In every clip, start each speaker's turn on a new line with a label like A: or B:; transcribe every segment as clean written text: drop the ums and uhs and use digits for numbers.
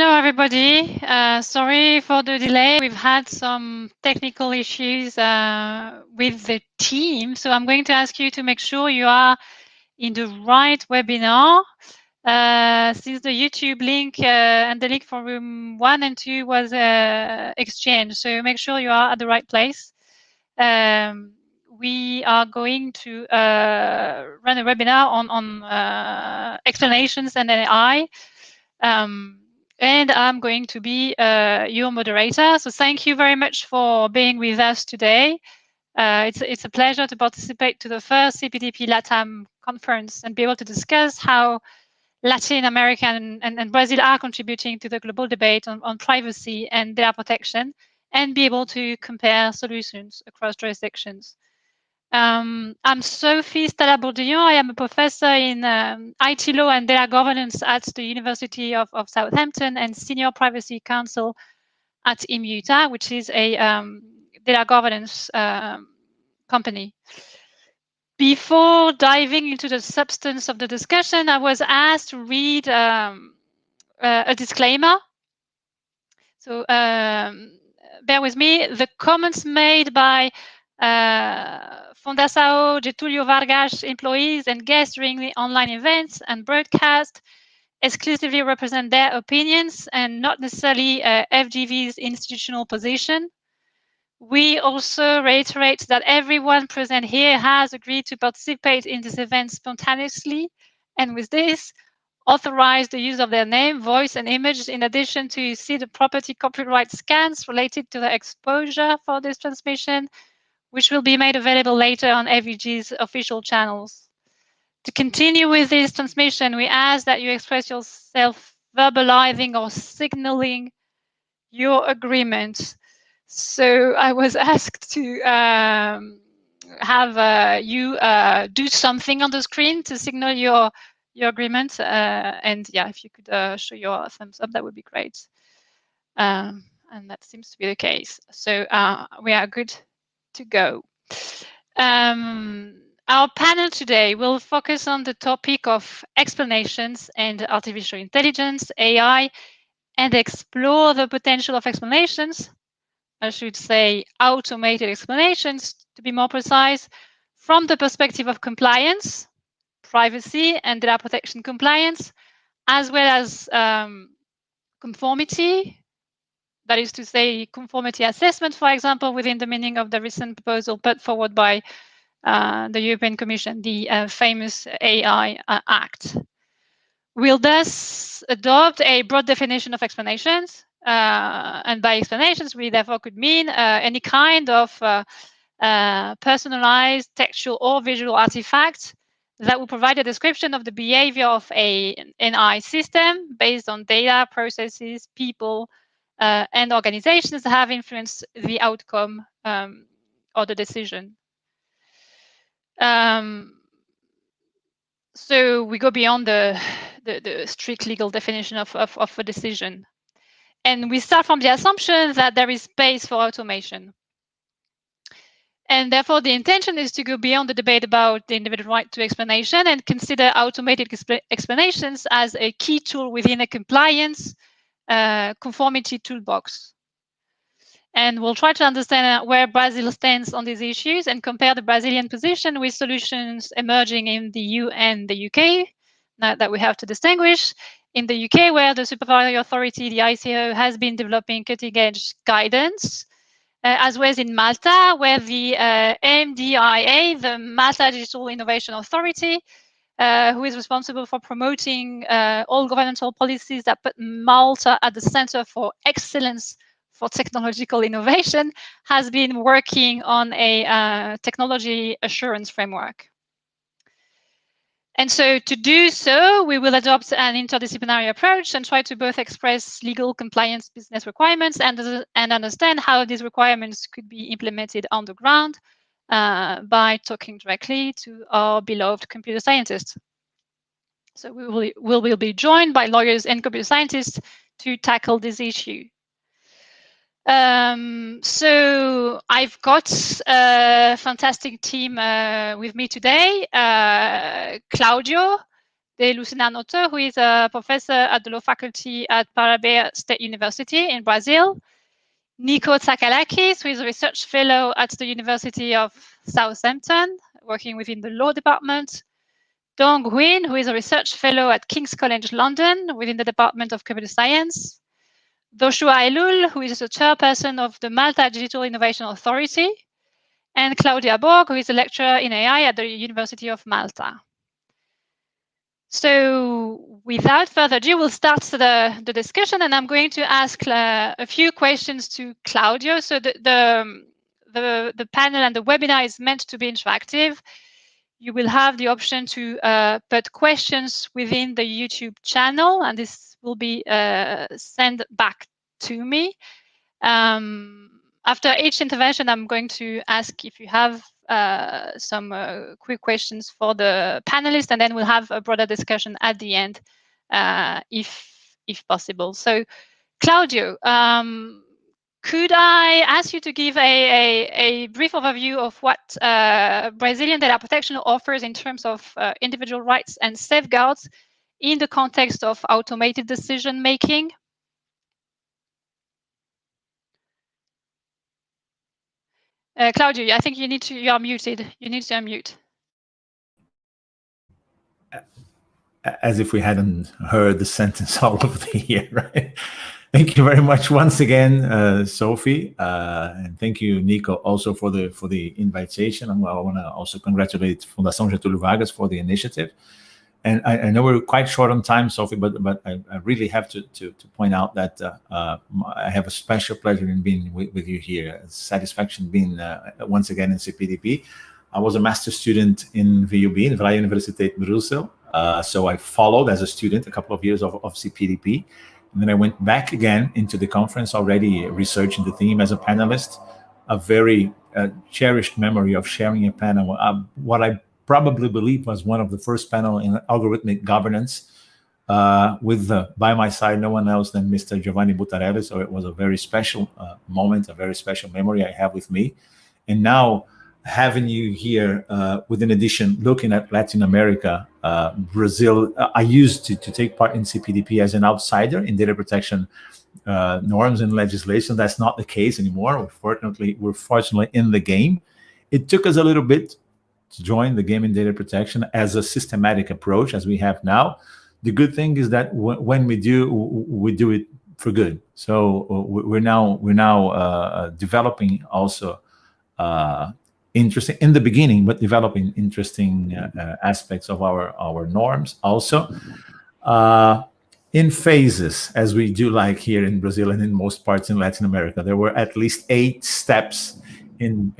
A: Hello, everybody. Sorry for the delay. We've had some technical issues with the team. So I'm going to ask you to make sure you are in the right webinar. Since the YouTube link and the link for room 1 and 2 was exchanged. So make sure you are at the right place. We are going to run a webinar on explanations and AI. And I'm going to be your moderator. So thank you very much for being with us today. It's a pleasure to participate to the first CPDP LATAM conference and be able to discuss how Latin America and Brazil are contributing to the global debate on privacy and data protection, and be able to compare solutions across jurisdictions. I'm Sophie Stella-Bourdillon. I am a professor in IT law and data governance at the University of Southampton and senior privacy counsel at Immuta, which is a data governance company. Before diving into the substance of the discussion, I was asked to read a disclaimer. So bear with me. The comments made by Fundação Getúlio Vargas employees and guests during the online events and broadcast exclusively represent their opinions and not necessarily FGV's institutional position. We also reiterate that everyone present here has agreed to participate in this event spontaneously, and with this, authorize the use of their name, voice, and image, in addition to see the property copyright scans related to the exposure for this transmission, which will be made available later on FEG's official channels. To continue with this transmission, we ask that you express yourself verbalizing or signaling your agreement. So I was asked to have you do something on the screen to signal your agreement. And yeah, if you could show your thumbs up, that would be great. And that seems to be the case. So we are good to go. Our panel today will focus on the topic of explanations and artificial intelligence, AI, and explore the potential of explanations, I should say automated explanations to be more precise, from the perspective of compliance, privacy, and data protection compliance, as well as conformity, that is to say conformity assessment, for example, within the meaning of the recent proposal put forward by the European Commission, the famous AI Act. We'll thus adopt a broad definition of explanations, and by explanations, we therefore could mean any kind of personalized textual or visual artifact that will provide a description of the behavior of an AI system based on data, processes, people, and organizations that have influenced the outcome or the decision. So we go beyond the strict legal definition of a decision. And we start from the assumption that there is space for automation. And therefore, the intention is to go beyond the debate about the individual right to explanation and consider automated explanations as a key tool within a compliance conformity toolbox. And we'll try to understand where Brazil stands on these issues and compare the Brazilian position with solutions emerging in the EU and the UK, now that we have to distinguish. In the UK, where the supervisory authority, the ICO, has been developing cutting-edge guidance, as well as in Malta, where the MDIA, the Malta Digital Innovation Authority, who is responsible for promoting all governmental policies that put Malta at the center for excellence for technological innovation, has been working on a technology assurance framework. And so to do so, we will adopt an interdisciplinary approach and try to both express legal compliance business requirements and understand how these requirements could be implemented on the ground by talking directly to our beloved computer scientists. So we will be joined by lawyers and computer scientists to tackle this issue. So I've got a fantastic team with me today. Claudio, de Lucina Noto, who is a professor at the law faculty at Paraíba State University in Brazil. Nico Tsakalakis, who is a research fellow at the University of Southampton, working within the law department. Dong Nguyen, who is a research fellow at King's College London within the Department of Computer Science. Joshua Aylul, who is the chairperson of the Malta Digital Innovation Authority. And Claudia Borg, who is a lecturer in AI at the University of Malta. So without further ado, we'll start the discussion, and I'm going to ask a few questions to Claudio. So the panel and the webinar is meant to be interactive. You will have the option to put questions within the YouTube channel, and this will be sent back to me. After each intervention, I'm going to ask if you have some quick questions for the panelists, and then we'll have a broader discussion at the end, if possible. So, Claudio, could I ask you to give a brief overview of what Brazilian data protection offers in terms of individual rights and safeguards in the context of automated decision making? Claudio, I think you are muted. You need to unmute.
B: As if we hadn't heard the sentence all over the year, right? Thank you very much once again, Sophie, and thank you, Nico, also for the invitation. I want to also congratulate Fundação Getúlio Vargas for the initiative. And I know we're quite short on time, Sophie, but I really have to point out that I have a special pleasure in being with you here. Satisfaction being once again in CPDP. I was a master's student in VUB, in Vrije Universiteit Brussels. So I followed as a student a couple of years of CPDP. And then I went back again into the conference, already researching the theme as a panelist. A very cherished memory of sharing a panel. What I probably believe was one of the first panel in algorithmic governance, with by my side no one else than Mr. Giovanni Buttarelli. So it was a very special moment, a very special memory I have with me. And now having you here, with an addition, looking at Latin America, Brazil, I used to take part in CPDP as an outsider in data protection norms and legislation. That's not the case anymore. We're fortunately in the game. It took us a little bit to join the game in data protection as a systematic approach, as we have now. The good thing is that when we do it for good. So we're now developing also interesting in the beginning, but developing interesting aspects of our norms also in phases, as we do like here in Brazil and in most parts in Latin America. There were at least 8 steps in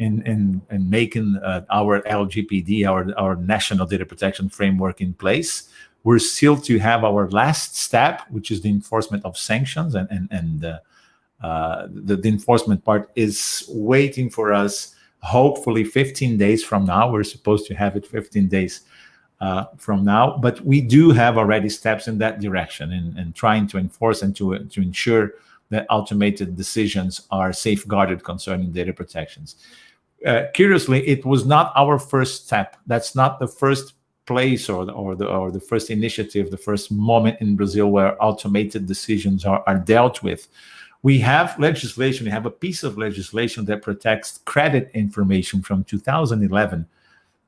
B: making our LGPD, our national data protection framework, in place. We're still to have our last step, which is the enforcement of sanctions, and the enforcement part is waiting for us. Hopefully 15 days from now. We're supposed to have it 15 days from now, but we do have already steps in that direction, and trying to enforce and to ensure that automated decisions are safeguarded concerning data protections. Curiously, it was not our first step. That's not the first place or the first initiative, the first moment in Brazil where automated decisions are dealt with. We have legislation, we have a piece of legislation that protects credit information from 2011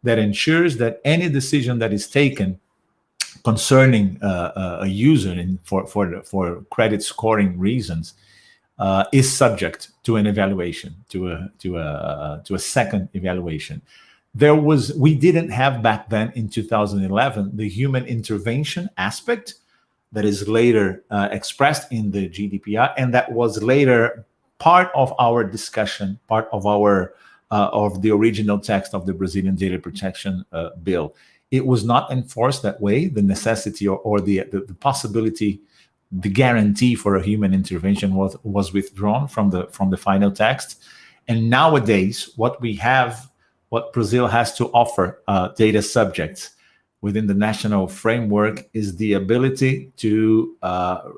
B: that ensures that any decision that is taken concerning a user for credit scoring reasons is subject to an evaluation, to a second evaluation. We didn't have back then in 2011 the human intervention aspect that is later expressed in the GDPR, and that was later part of our discussion, part of our of the original text of the Brazilian data protection bill. It was not enforced that way. The necessity or the possibility, the guarantee for a human intervention was withdrawn from the final text. And nowadays, what Brazil has to offer data subjects within the national framework is the ability to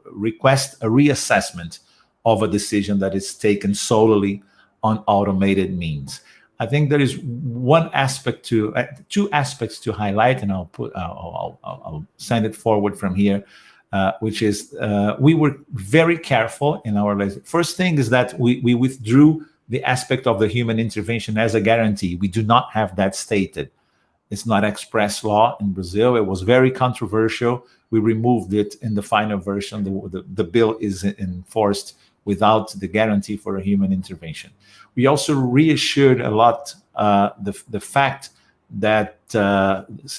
B: request a reassessment of a decision that is taken solely on automated means. I think there is one aspect to two aspects to highlight, and I'll send it forward from here, which is we were very careful in our first thing is that we withdrew the aspect of the human intervention as a guarantee. We do not have that stated. It's not express law in Brazil. It was very controversial. We removed it in the final version. The bill is enforced without the guarantee for a human intervention. We also reassured a lot the fact that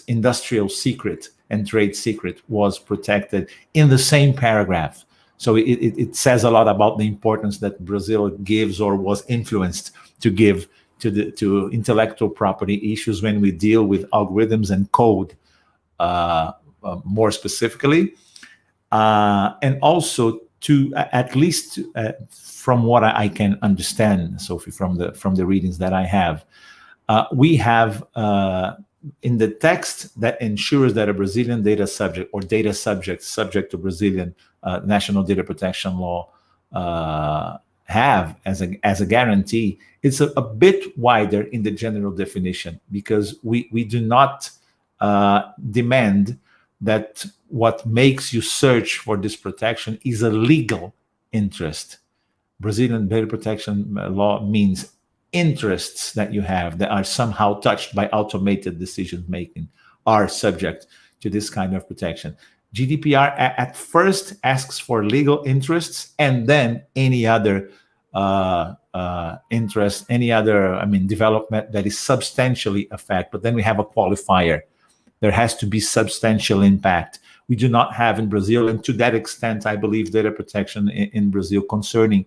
B: industrial secret and trade secret was protected in the same paragraph. So it says a lot about the importance that Brazil gives or was influenced to give to intellectual property issues when we deal with algorithms and code more specifically. And also to at least from what I can understand, Sophie, from the readings that I have, we have in the text that ensures that a Brazilian data subject or data subject to Brazilian national data protection law have as a guarantee, it's a bit wider in the general definition, because we do not demand that what makes you search for this protection is a legal interest. Brazilian data protection law means interests that you have that are somehow touched by automated decision making are subject to this kind of protection. GDPR at first asks for legal interests, and then any other interest, any other, development that is substantially affect. But then we have a qualifier. There has to be substantial impact. We do not have in Brazil, and to that extent, I believe data protection in Brazil concerning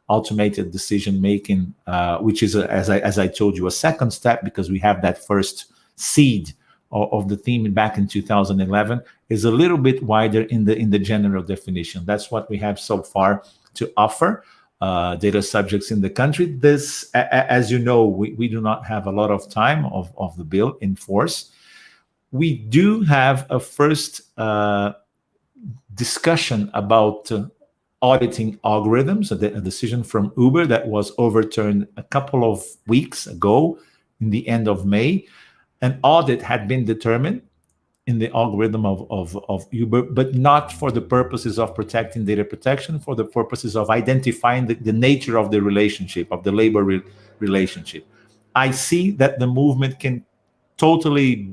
B: automated decision making, which is, as I told you, a second step, because we have that first seed of the theme back in 2011, is a little bit wider in the general definition. That's what we have so far to offer data subjects in the country. This, as you know, we do not have a lot of time of the bill in force. We do have a first discussion about auditing algorithms, a decision from Uber that was overturned a couple of weeks ago in the end of May. An audit had been determined in the algorithm of Uber, but not for the purposes of protecting data protection, for the purposes of identifying the nature of the relationship, of the labor relationship. I see that the movement can totally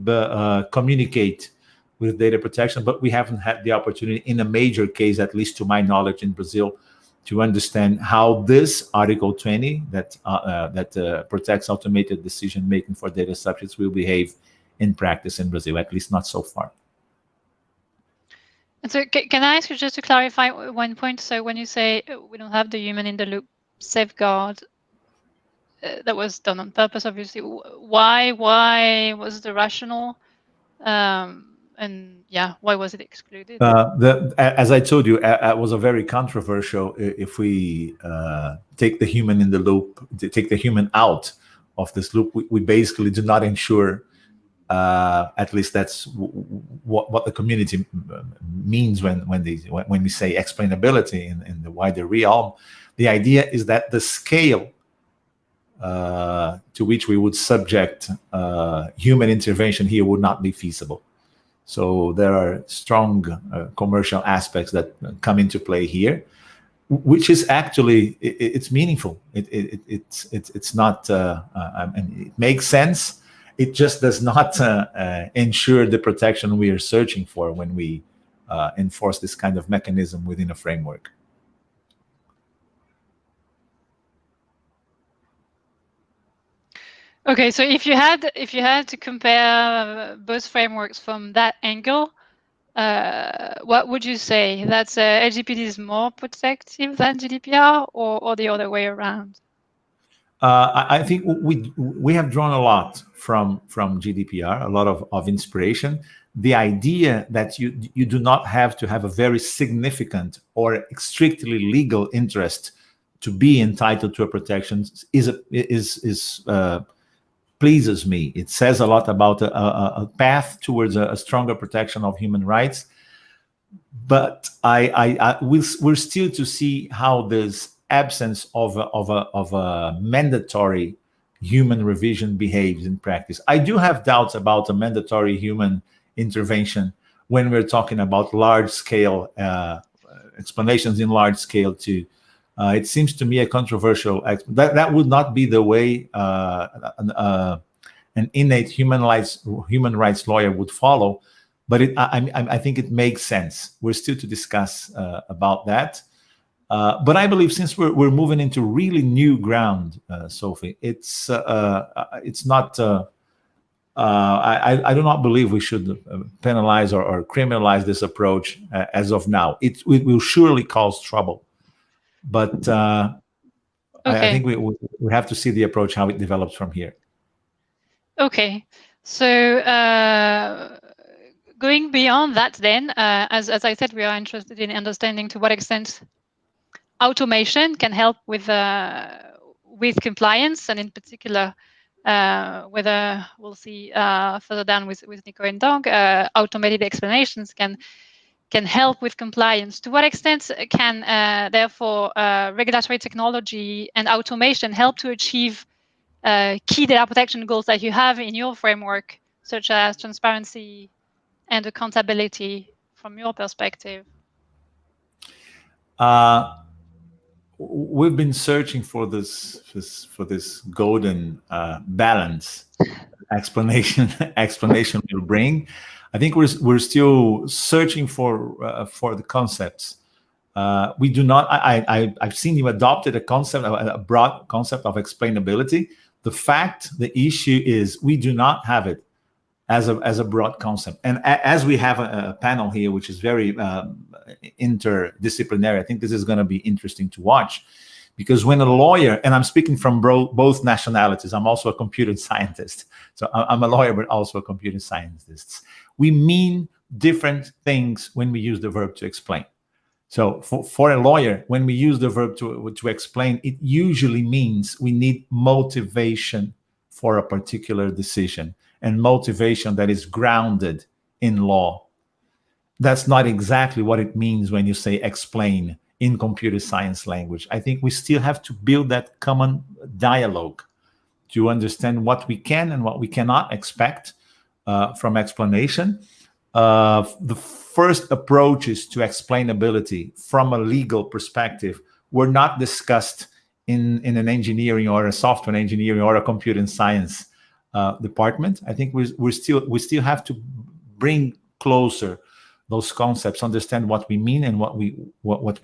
B: communicate with data protection, but we haven't had the opportunity in a major case, at least to my knowledge in Brazil, to understand how this Article 20 that protects automated decision making for data subjects will behave in practice in Brazil, at least not so far.
A: And so can I ask you just to clarify one point? So when you say we don't have the human in the loop safeguard, that was done on purpose, obviously. Why was the rationale? And yeah, why was it excluded?
B: As I told you, it was a very controversial. If we take the human in the loop, take the human out of this loop, we basically do not ensure. At least that's what the community means when we say explainability in the wider realm. The idea is that the scale to which we would subject human intervention here would not be feasible. So there are strong commercial aspects that come into play here, which is actually it's meaningful. It's not. It makes sense. It just does not ensure the protection we are searching for when we enforce this kind of mechanism within a framework.
A: Okay, so if you had to compare both frameworks from that angle, what would you say? That's LGPD is more protective than GDPR, or the other way around?
B: I think we have drawn a lot from GDPR, a lot of inspiration. The idea that you do not have to have a very significant or strictly legal interest to be entitled to a protection is pleases me. It says a lot about a path towards a stronger protection of human rights. But we're still to see how this absence of a mandatory human revision behaves in practice. I do have doubts about a mandatory human intervention when we're talking about large-scale explanations in large scale too. It seems to me a controversial that would not be the way an innate human rights lawyer would follow, but I think it makes sense. We're still to discuss about that, but I believe since we're moving into really new ground, Sophie, it's not. I do not believe we should penalize or criminalize this approach as of now. It will surely cause trouble, but I think we have to see the approach, how it develops from here.
A: Okay, so going beyond that then, as I said, we are interested in understanding to what extent automation can help with compliance, and in particular, whether we'll see further down with Nico and Dong, automated explanations can help with compliance. To what extent can therefore regulatory technology and automation help to achieve key data protection goals that you have in your framework, such as transparency and accountability, from your perspective?
B: We've been searching for this golden balance explanation will bring. I think we're still searching for the concepts. We do not. I've seen you adopted a broad concept of explainability. The issue is we do not have it as a broad concept. And as we have a panel here, which is very interdisciplinary, I think this is going to be interesting to watch, because when a lawyer, and I'm speaking from both nationalities, I'm also a computer scientist. So I'm a lawyer, but also a computer scientist. We mean different things when we use the verb to explain. So for a lawyer, when we use the verb to explain, it usually means we need motivation for a particular decision, and motivation that is grounded in law. That's not exactly what it means when you say explain in computer science language. I think we still have to build that common dialogue to understand what we can and what we cannot expect from explanation. The first approaches to explainability from a legal perspective were not discussed in an engineering or a software engineering or a computer science department. I think we still have to bring closer those concepts, understand what we mean and what we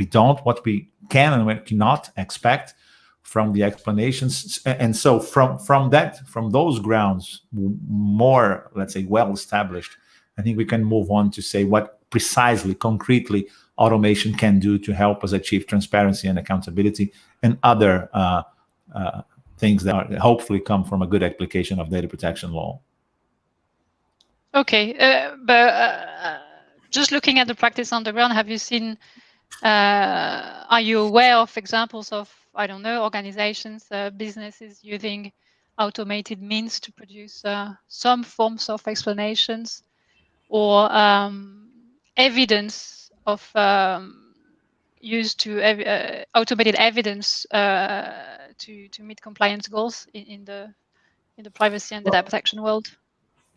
B: don't, what we can and what we cannot expect from the explanations. And so from those grounds, more, let's say, well established, I think we can move on to say what precisely, concretely, automation can do to help us achieve transparency and accountability and other things that hopefully come from a good application of data protection law.
A: Okay, but just looking at the practice on the ground, have you seen, are you aware of examples of, I don't know, organizations, businesses using automated means to produce some forms of explanations, or evidence of used to automated evidence to meet compliance goals in the privacy and data protection world?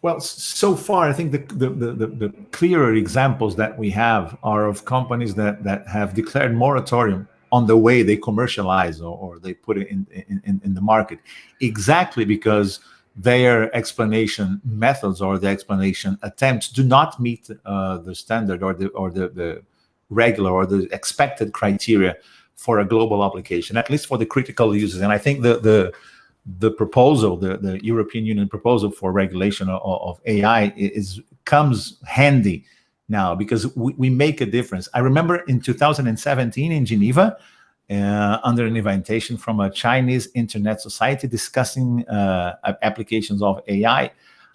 B: Well, so far, I think the clearer examples that we have are of companies that have declared moratorium on the way they commercialize or they put it in the market, exactly because their explanation methods or the explanation attempts do not meet the standard or the regular or the expected criteria for a global application, at least for the critical users. And I think the proposal, the European Union proposal for regulation of AI comes handy now, because we make a difference. I remember in 2017 in Geneva, under an invitation from a Chinese internet society discussing applications of AI,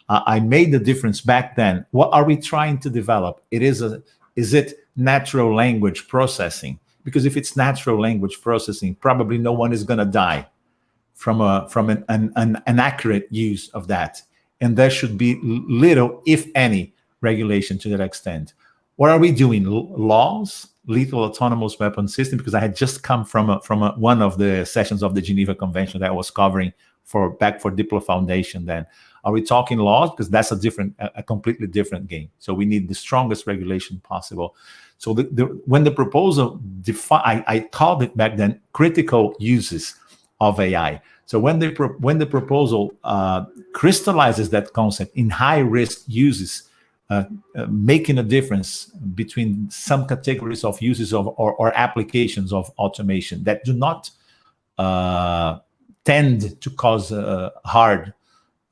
B: I made the difference back then. What are we trying to develop? Is it natural language processing? Because if it's natural language processing, probably no one is going to die from an accurate use of that. And there should be little, if any, regulation to that extent. What are we doing? Laws, lethal autonomous weapon system, because I had just come from one of the sessions of the Geneva Convention that I was covering back for Diplo Foundation, then are we talking laws? Because that's a completely different game. So we need the strongest regulation possible. So when the proposal I called it back then critical uses of AI. So when the proposal crystallizes that concept in high risk uses, making a difference between some categories of uses of or applications of automation that do not tend to cause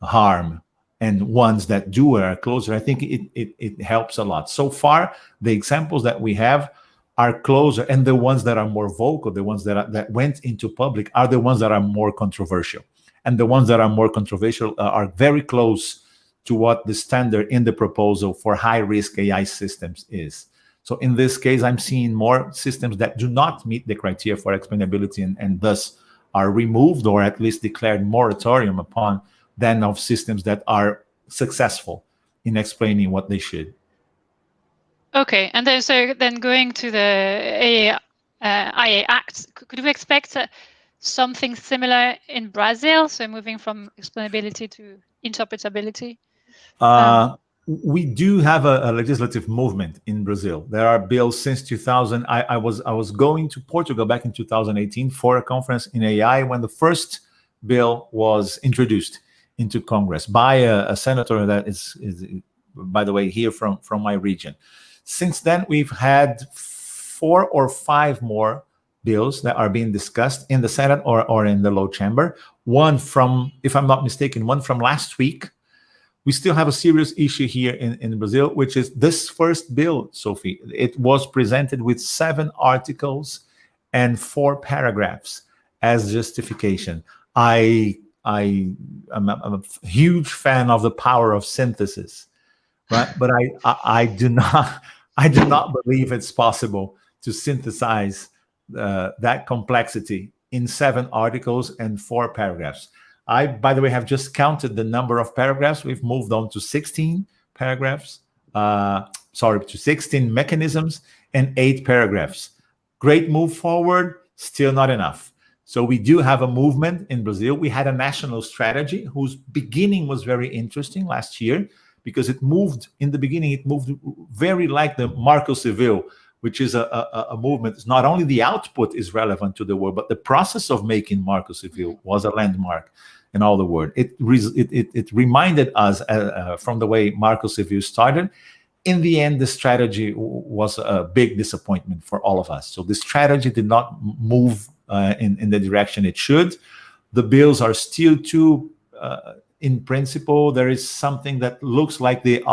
B: harm, and ones that do are closer, I think it helps a lot. So far, the examples that we have are closer, and the ones that are more vocal, the ones that went into public, are the ones that are more controversial. And the ones that are more controversial are very close to what the standard in the proposal for high-risk AI systems is. So in this case, I'm seeing more systems that do not meet the criteria for explainability and thus are removed or at least declared moratorium upon, than of systems that are successful in explaining what they should.
A: Okay, and then so then going to the IA Act, could we expect something similar in Brazil? So moving from explainability to interpretability?
B: We do have a legislative movement in Brazil. There are bills since 2000. I was going to Portugal back in 2018 for a conference in AI when the first bill was introduced into Congress by a senator that is, by the way, here from my region. Since then, we've had 4 or 5 more bills that are being discussed in the Senate or in the low chamber. One from, if I'm not mistaken, one from last week. We still have a serious issue here in Brazil, which is this first bill, Sophie. It was presented with 7 articles and 4 paragraphs as justification. I'm a huge fan of the power of synthesis, right? But I do not believe it's possible to synthesize that complexity in 7 articles and 4 paragraphs. I, by the way, have just counted the number of paragraphs. We've moved on to 16 paragraphs, to 16 mechanisms and 8 paragraphs. Great move forward, still not enough. So we do have a movement in Brazil. We had a national strategy whose beginning was very interesting last year because it moved, in the beginning, it moved very like the Marco Civil, which is a movement. It's not only the output is relevant to the world, but the process of making Marco Civil was a landmark in all the world. It reminded us from the way Marco Civil started. In the end, the strategy was a big disappointment for all of us. So the strategy did not move in the direction it should. The bills are still too, in principle, there is something that looks like the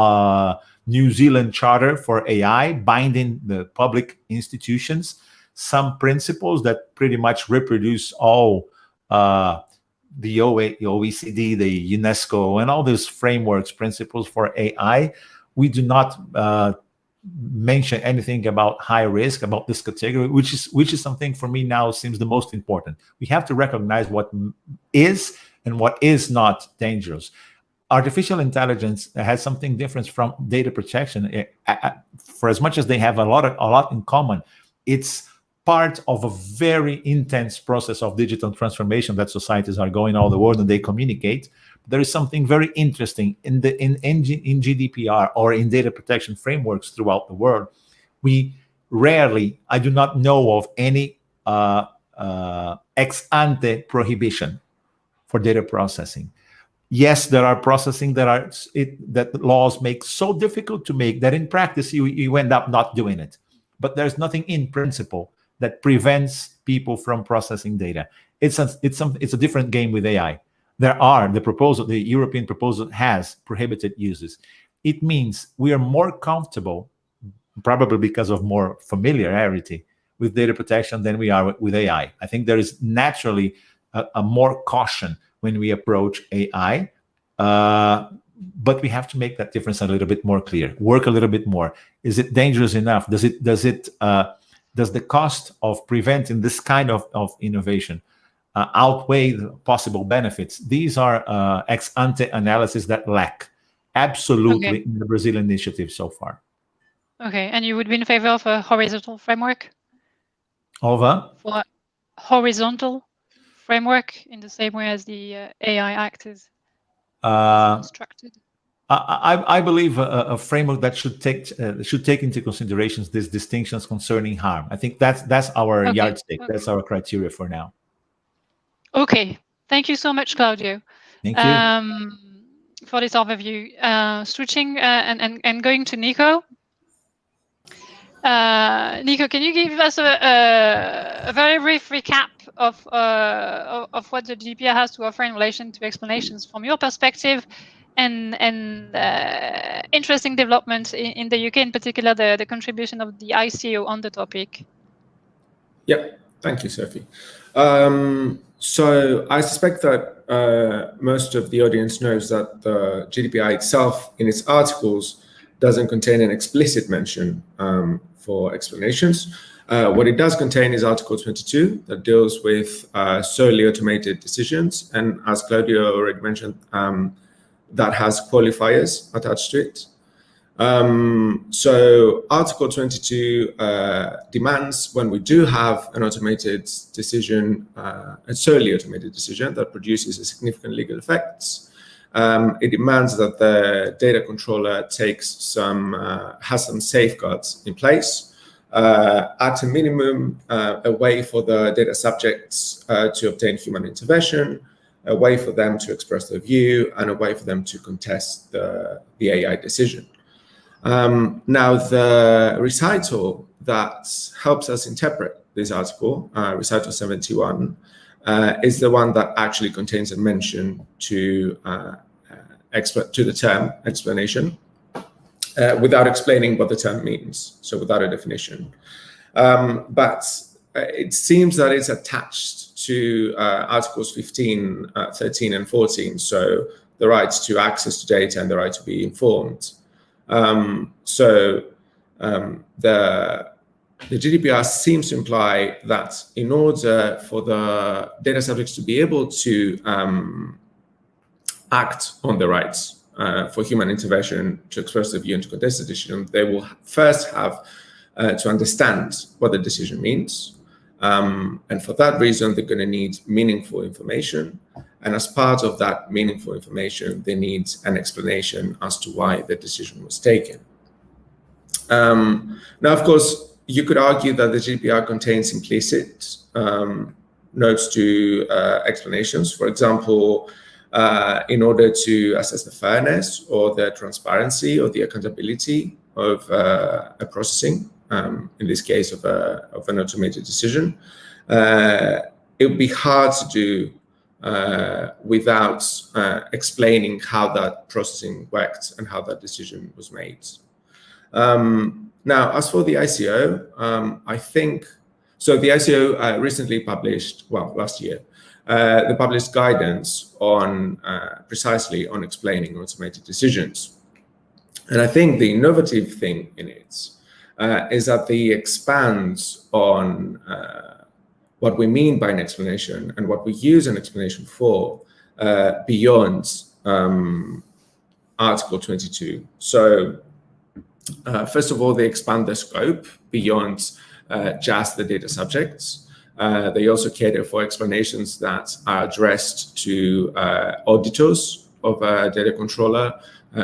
B: New Zealand Charter for AI, binding the public institutions, some principles that pretty much reproduce all the OECD, the UNESCO, and all these frameworks, principles for AI. We do not mention anything about high risk, about this category, which is something for me now seems the most important. We have to recognize what is and what is not dangerous. Artificial intelligence has something different from data protection. For as much as they have a lot in common, it's part of a very intense process of digital transformation that societies are going all the world, and they communicate. There is something very interesting in GDPR or in data protection frameworks throughout the world. We rarely, I do not know of any ex ante prohibition for data processing. Yes, there are processing that laws make so difficult to make that in practice you end up not doing it. But there's nothing in principle that prevents people from processing data. It's a different game with AI. The European proposal has prohibited uses. It means we are more comfortable, probably because of more familiarity with data protection than we are with AI. I think there is naturally a more caution when we approach AI, but we have to make that difference a little bit more clear, work a little bit more. Is it dangerous enough? Does the cost of preventing this kind of innovation outweigh the possible benefits? These are ex ante analysis that lack absolutely in the Brazilian initiative so far.
A: Okay, and you would be in favor of a horizontal framework?
B: For
A: horizontal framework in the same way as the AI Act is constructed?
B: I believe a framework that should take into consideration these distinctions concerning harm. I think that's our yardstick. Okay. That's our criteria for now.
A: Okay, thank you so much, Claudio.
B: Thank you
A: for this overview. Switching and going to Nico. Nico, can you give us a very brief recap of what the GDPR has to offer in relation to explanations from your perspective, and interesting developments in the UK, in particular the contribution of the ICO on the topic?
C: Yeah, thank you, Sophie. So I suspect that most of the audience knows that the GDPR itself, in its articles, doesn't contain an explicit mention for explanations. What it does contain is Article 22 that deals with solely automated decisions. And as Claudio already mentioned, that has qualifiers attached to it. So Article 22 demands, when we do have an automated decision, a solely automated decision that produces a significant legal effects, it demands that the data controller has some safeguards in place. At a minimum, a way for the data subjects to obtain human intervention, a way for them to express their view, and a way for them to contest the AI decision. Now, the recital that helps us interpret this article, recital 71, is the one that actually contains a mention to the term explanation without explaining what the term means, so without a definition. But it seems that it's attached to Articles 15, 13, and 14, so the right to access to data and the right to be informed. The GDPR seems to imply that in order for the data subjects to be able to act on the rights for human intervention, to express their view and to contest the decision, they will first have to understand what the decision means. And for that reason, they're going to need meaningful information. And as part of that meaningful information, they need an explanation as to why the decision was taken. Now, of course, you could argue that the GDPR contains implicit notes to explanations. For example, in order to assess the fairness or the transparency or the accountability of a processing, in this case of an automated decision, it would be hard to do without explaining how that processing worked and how that decision was made. Now, as for the ICO, I think, so the ICO recently published, well, last year, they published guidance on precisely on explaining automated decisions. And I think the innovative thing in it is that they expand on what we mean by an explanation and what we use an explanation for beyond Article 22. So first of all, they expand the scope beyond just the data subjects. They also cater for explanations that are addressed to auditors of a data controller,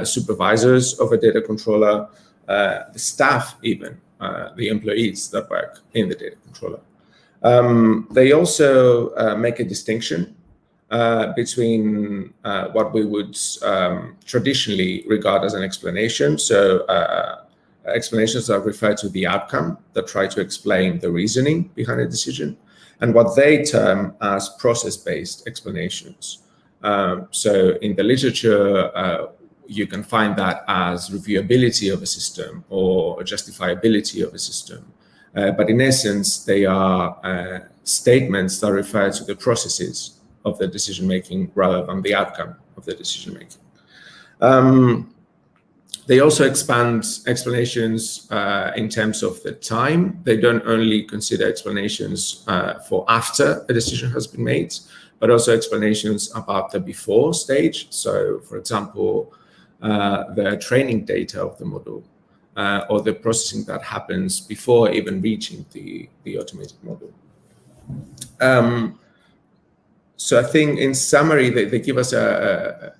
C: supervisors of a data controller, the staff even, the employees that work in the data controller. They also make a distinction between what we would traditionally regard as an explanation. So explanations that refer to the outcome, that try to explain the reasoning behind a decision, and what they term as process-based explanations. So in the literature, you can find that as reviewability of a system or justifiability of a system. But in essence, they are statements that refer to the processes of the decision-making rather than the outcome of the decision-making. They also expand explanations in terms of the time. They don't only consider explanations for after a decision has been made, but also explanations about the before stage. So, for example, the training data of the model, or the processing that happens before even reaching the automated model. So I think in summary, they give us a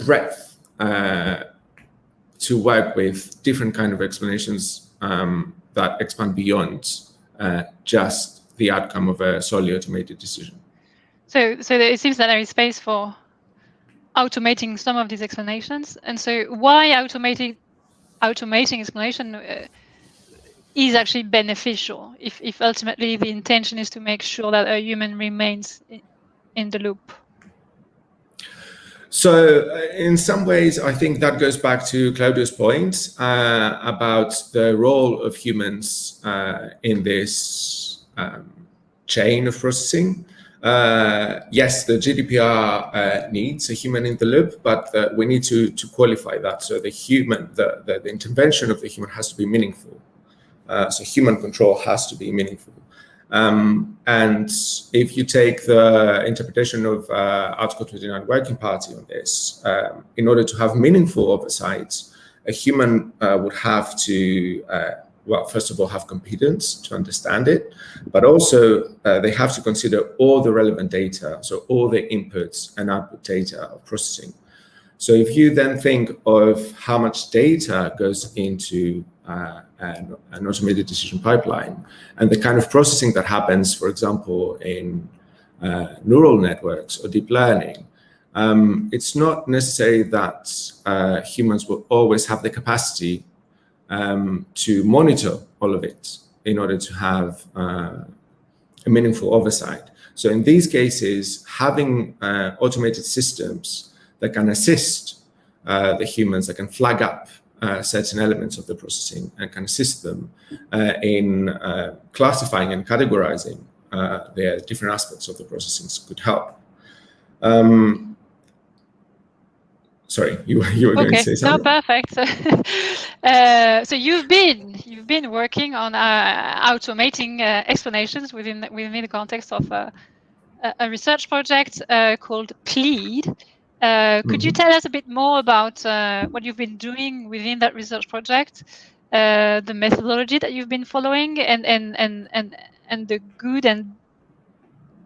C: breadth to work with, different kind of explanations that expand beyond just the outcome of a solely automated decision.
A: So it seems that there is space for automating some of these explanations. And so why automating explanation is actually beneficial if ultimately the intention is to make sure that a human remains in the loop?
C: So in some ways, I think that goes back to Claudio's point about the role of humans in this chain of processing. Yes, the GDPR needs a human in the loop, but we need to qualify that. So the intervention of the human has to be meaningful. So human control has to be meaningful. And if you take the interpretation of Article 29 Working Party on this, in order to have meaningful oversight, a human would have to, well, first of all, have competence to understand it, but also they have to consider all the relevant data, so all the inputs and output data of processing. So if you then think of how much data goes into an automated decision pipeline and the kind of processing that happens, for example, in neural networks or deep learning, it's not necessary that humans will always have the capacity to monitor all of it in order to have a meaningful oversight. So in these cases, having automated systems that can assist the humans, that can flag up certain elements of the processing and can assist them in classifying and categorizing the different aspects of the processing could help. Sorry, you were going to say something.
A: No, perfect. So you've been working on automating explanations within the context of a research project called PLEAD. Could you tell us a bit more about what you've been doing within that research project, the methodology that you've been following, and the good and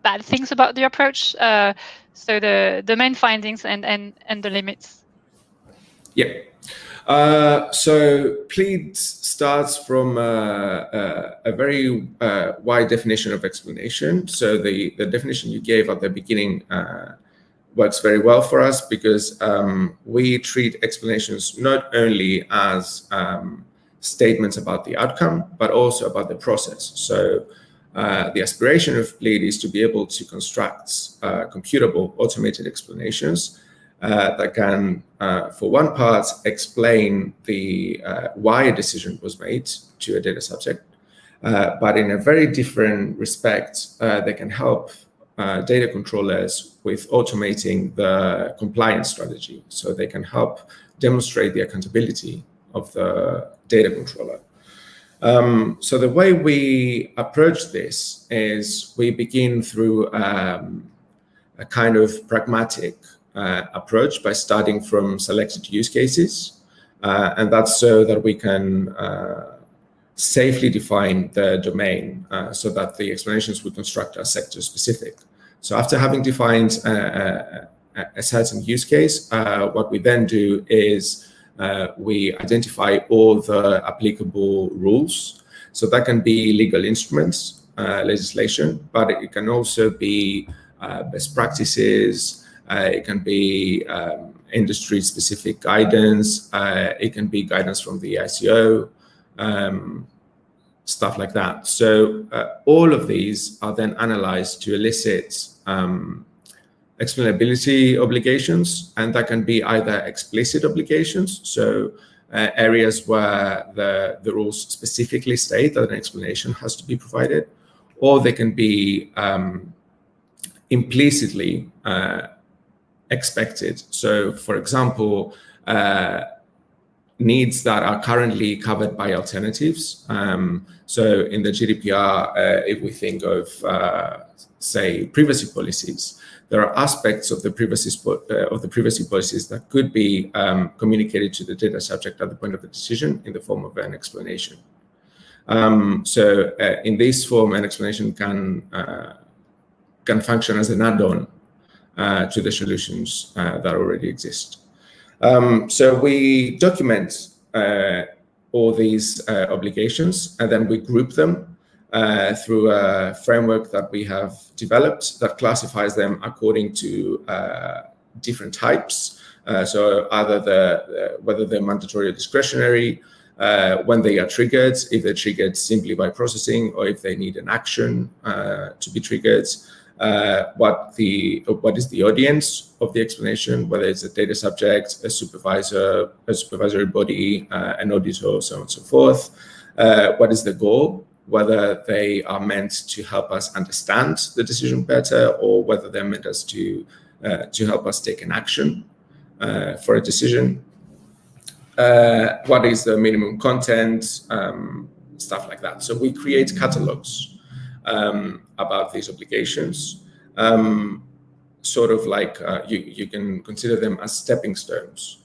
A: bad things about the approach? So the main findings and the limits.
C: Yeah. So PLEAD starts from a very wide definition of explanation. So the definition you gave at the beginning works very well for us because we treat explanations not only as statements about the outcome, but also about the process. So the aspiration of PLEAD is to be able to construct computable automated explanations that can, for one part, explain the why a decision was made to a data subject, but in a very different respect, they can help data controllers with automating the compliance strategy. So they can help demonstrate the accountability of the data controller. So the way we approach this is we begin through a kind of pragmatic approach by starting from selected use cases. And that's so that we can safely define the domain so that the explanations we construct are sector specific. So after having defined a certain use case, what we then do is we identify all the applicable rules. So that can be legal instruments, legislation, but it can also be best practices. It can be industry-specific guidance. It can be guidance from the ICO, stuff like that. So all of these are then analyzed to elicit explainability obligations, and that can be either explicit obligations, so areas where the rules specifically state that an explanation has to be provided, or they can be implicitly expected. So, for example, needs that are currently covered by alternatives. So in the GDPR, if we think of, say, privacy policies, there are aspects of the privacy policies that could be communicated to the data subject at the point of the decision in the form of an explanation. So in this form, an explanation can can function as an add-on to the solutions that already exist. So we document all these obligations, and then we group them through a framework that we have developed that classifies them according to different types. So either whether they're mandatory or discretionary, when they are triggered, if they're triggered simply by processing, or if they need an action to be triggered, what is the audience of the explanation, whether it's a data subject, a supervisor, a supervisory body, an auditor, so on and so forth. What is the goal, whether they are meant to help us understand the decision better, or whether they're meant to help us take an action for a decision. What is the minimum content, stuff like that. So we create catalogs about these obligations, sort of like you can consider them as stepping stones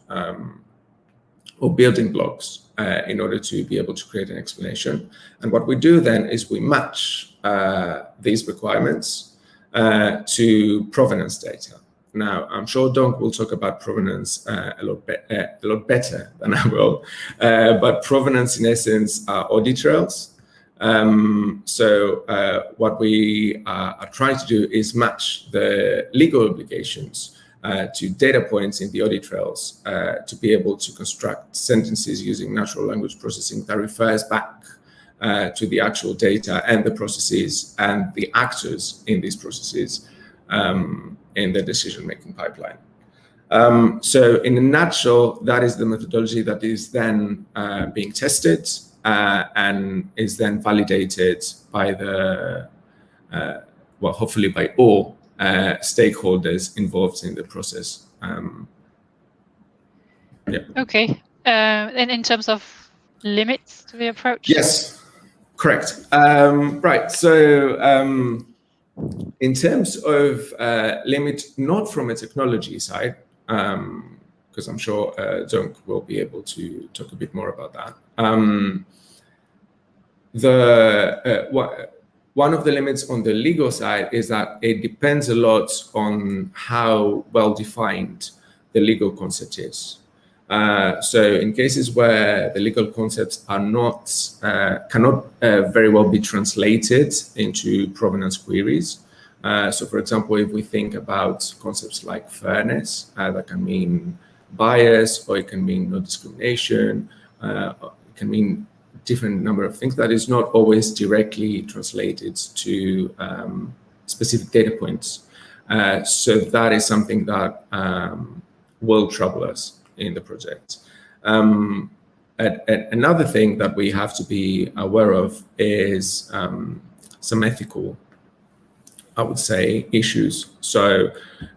C: or building blocks in order to be able to create an explanation. And what we do then is we match these requirements to provenance data. Now, I'm sure Donk will talk about provenance a lot better than I will, but provenance in essence are audit trails. So what we are trying to do is match the legal obligations to data points in the audit trails to be able to construct sentences using natural language processing that refers back to the actual data and the processes and the actors in these processes in the decision-making pipeline. So in a nutshell, that is the methodology that is then being tested and is then validated by well, hopefully by all stakeholders involved in the process. Yeah.
A: Okay. And in terms of limits to the approach?
C: Yes, correct. Right. So in terms of limit, not from a technology side, because I'm sure Zonk will be able to talk a bit more about that. One of the limits on the legal side is that it depends a lot on how well defined the legal concept is. So in cases where the legal concepts are not cannot very well be translated into provenance queries. So for example, if we think about concepts like fairness, that can mean bias, or it can mean no discrimination, it can mean different number of things that is not always directly translated to specific data points. So that is something that will trouble us in the project. Another thing that we have to be aware of is some ethical, I would say, issues. So,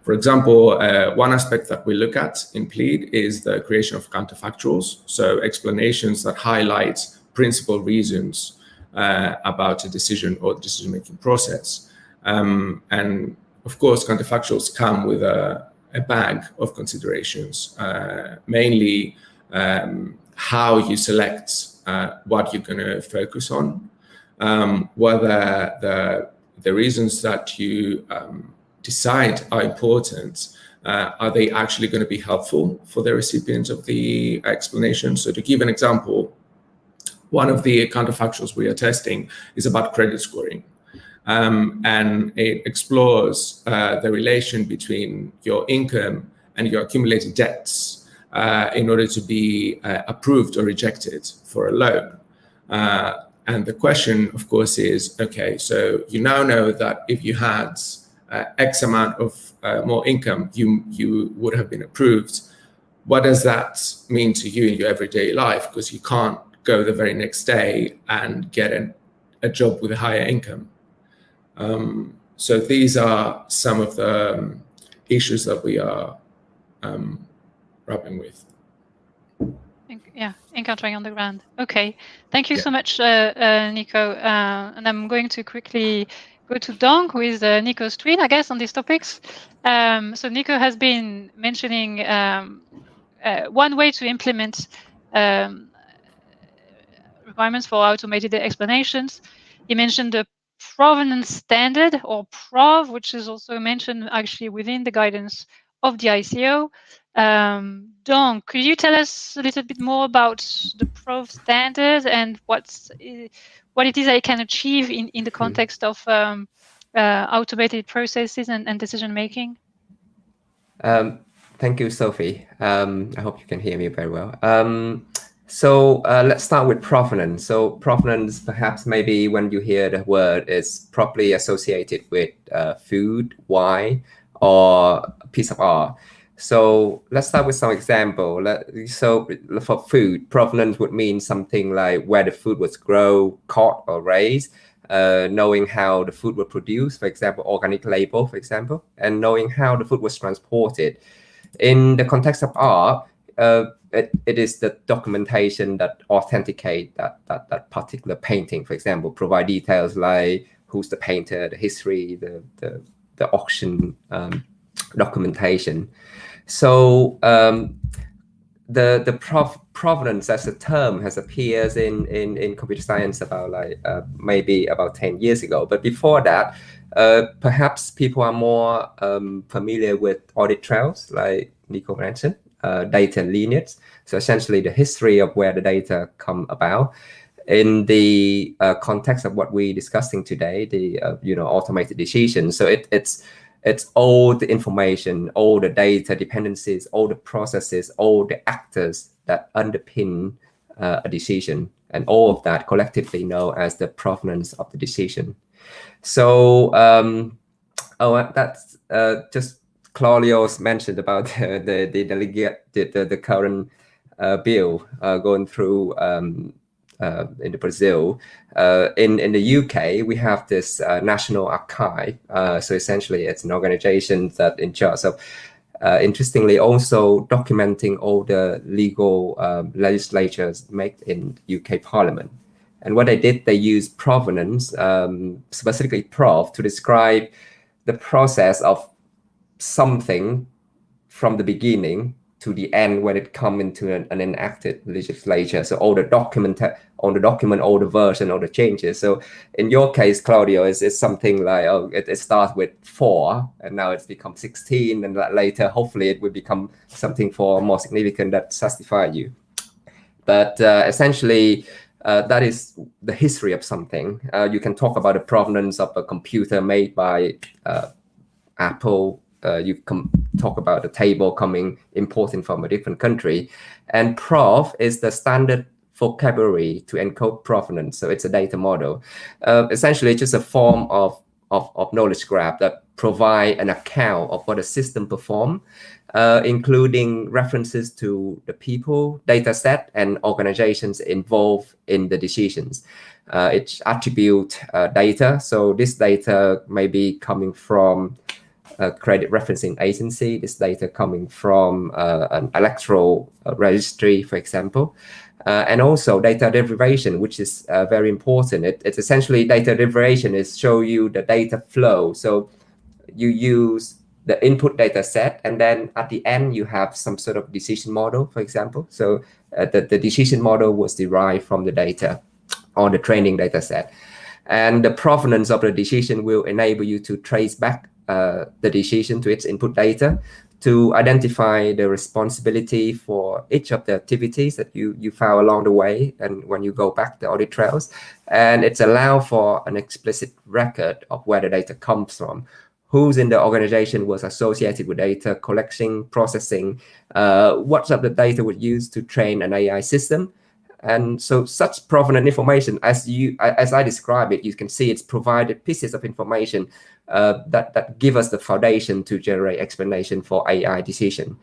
C: for example, one aspect that we look at in PLEAD is the creation of counterfactuals, so explanations that highlight principal reasons about a decision or decision-making process. And of course, counterfactuals come with a bag of considerations, mainly how you select what you're going to focus on, whether the reasons that you decide are important, are they actually going to be helpful for the recipient of the explanation? So to give an example, one of the counterfactuals we are testing is about credit scoring. And it explores the relation between your income and your accumulated debts in order to be approved or rejected for a loan. And the question, of course, is, okay, so you now know that if you had X amount of more income, you would have been approved. What does that mean to you in your everyday life? Because you can't go the very next day and get a job with a higher income. So these are some of the issues that we are grappling with.
A: Yeah, encountering on the ground. Okay, thank you so much, Nico. And I'm going to quickly go to Donk, who is Nico's tweet, I guess, on these topics. So Nico has been mentioning one way to implement requirements for automated explanations. He mentioned the Provenance Standard, or PROV, which is also mentioned actually within the guidance of the ICO. Dawn, could you tell us a little bit more about the PROV standard and what it is that it can achieve in the context of automated processes and decision making?
D: Thank you, Sophie. I hope you can hear me very well. So let's start with provenance. So provenance, perhaps maybe when you hear the word, is properly associated with food, wine, or a piece of art. So let's start with some example. So for food, provenance would mean something like where the food was grown, caught, or raised, knowing how the food was produced, for example, organic label, for example, and knowing how the food was transported. In the context of art, it is the documentation that authenticate that particular painting, for example, provide details like who's the painter, the history, the auction documentation. So the provenance as a term has appeared in computer science about maybe about 10 years ago. But before that, perhaps people are more familiar with audit trails, like Nico mentioned, data lineage. So essentially the history of where the data come about. In the context of what we're discussing today, the automated decision. So it's all the information, all the data dependencies, all the processes, all the actors that underpin a decision, and all of that collectively known as the provenance of the decision. So that's just Claudio's mentioned about the current bill going through in Brazil. In the UK, we have this National Archive. So essentially, it's an organization that in charge of, interestingly, also documenting all the legal legislatures made in UK Parliament. And what they did, they used provenance, specifically PROV, to describe the process of something from the beginning to the end when it comes into an enacted legislature. So all the document, all the version, all the changes. So in your case, Claudio, it's something like, it starts with 4 and now it's become 16, and that later, hopefully it will become something for more significant that satisfy you. But essentially, that is the history of something. You can talk about the provenance of a computer made by Apple. You can talk about the table coming importing from a different country, and PROV is the standard vocabulary to encode provenance. So it's a data model. Essentially, it's just a form of knowledge graph that provide an account of what a system perform, including references to the people, data set, and organizations involved in the decisions. It attribute data. So this data may be coming from credit referencing agency, this data coming from an electoral registry, for example, and also data derivation, which is very important. It's essentially data derivation is show you the data flow. So you use the input data set, and then at the end you have some sort of decision model, for example. So the decision model was derived from the data or the training data set, and the provenance of the decision will enable you to trace back the decision to its input data, to identify the responsibility for each of the activities that you found along the way, and when you go back the audit trails, and it's allow for an explicit record of where the data comes from, who's in the organization was associated with data collection, processing, what of the data was used to train an AI system. And so such provenance information, as I describe it, you can see it's provided pieces of information that give us the foundation to generate explanation for AI decision.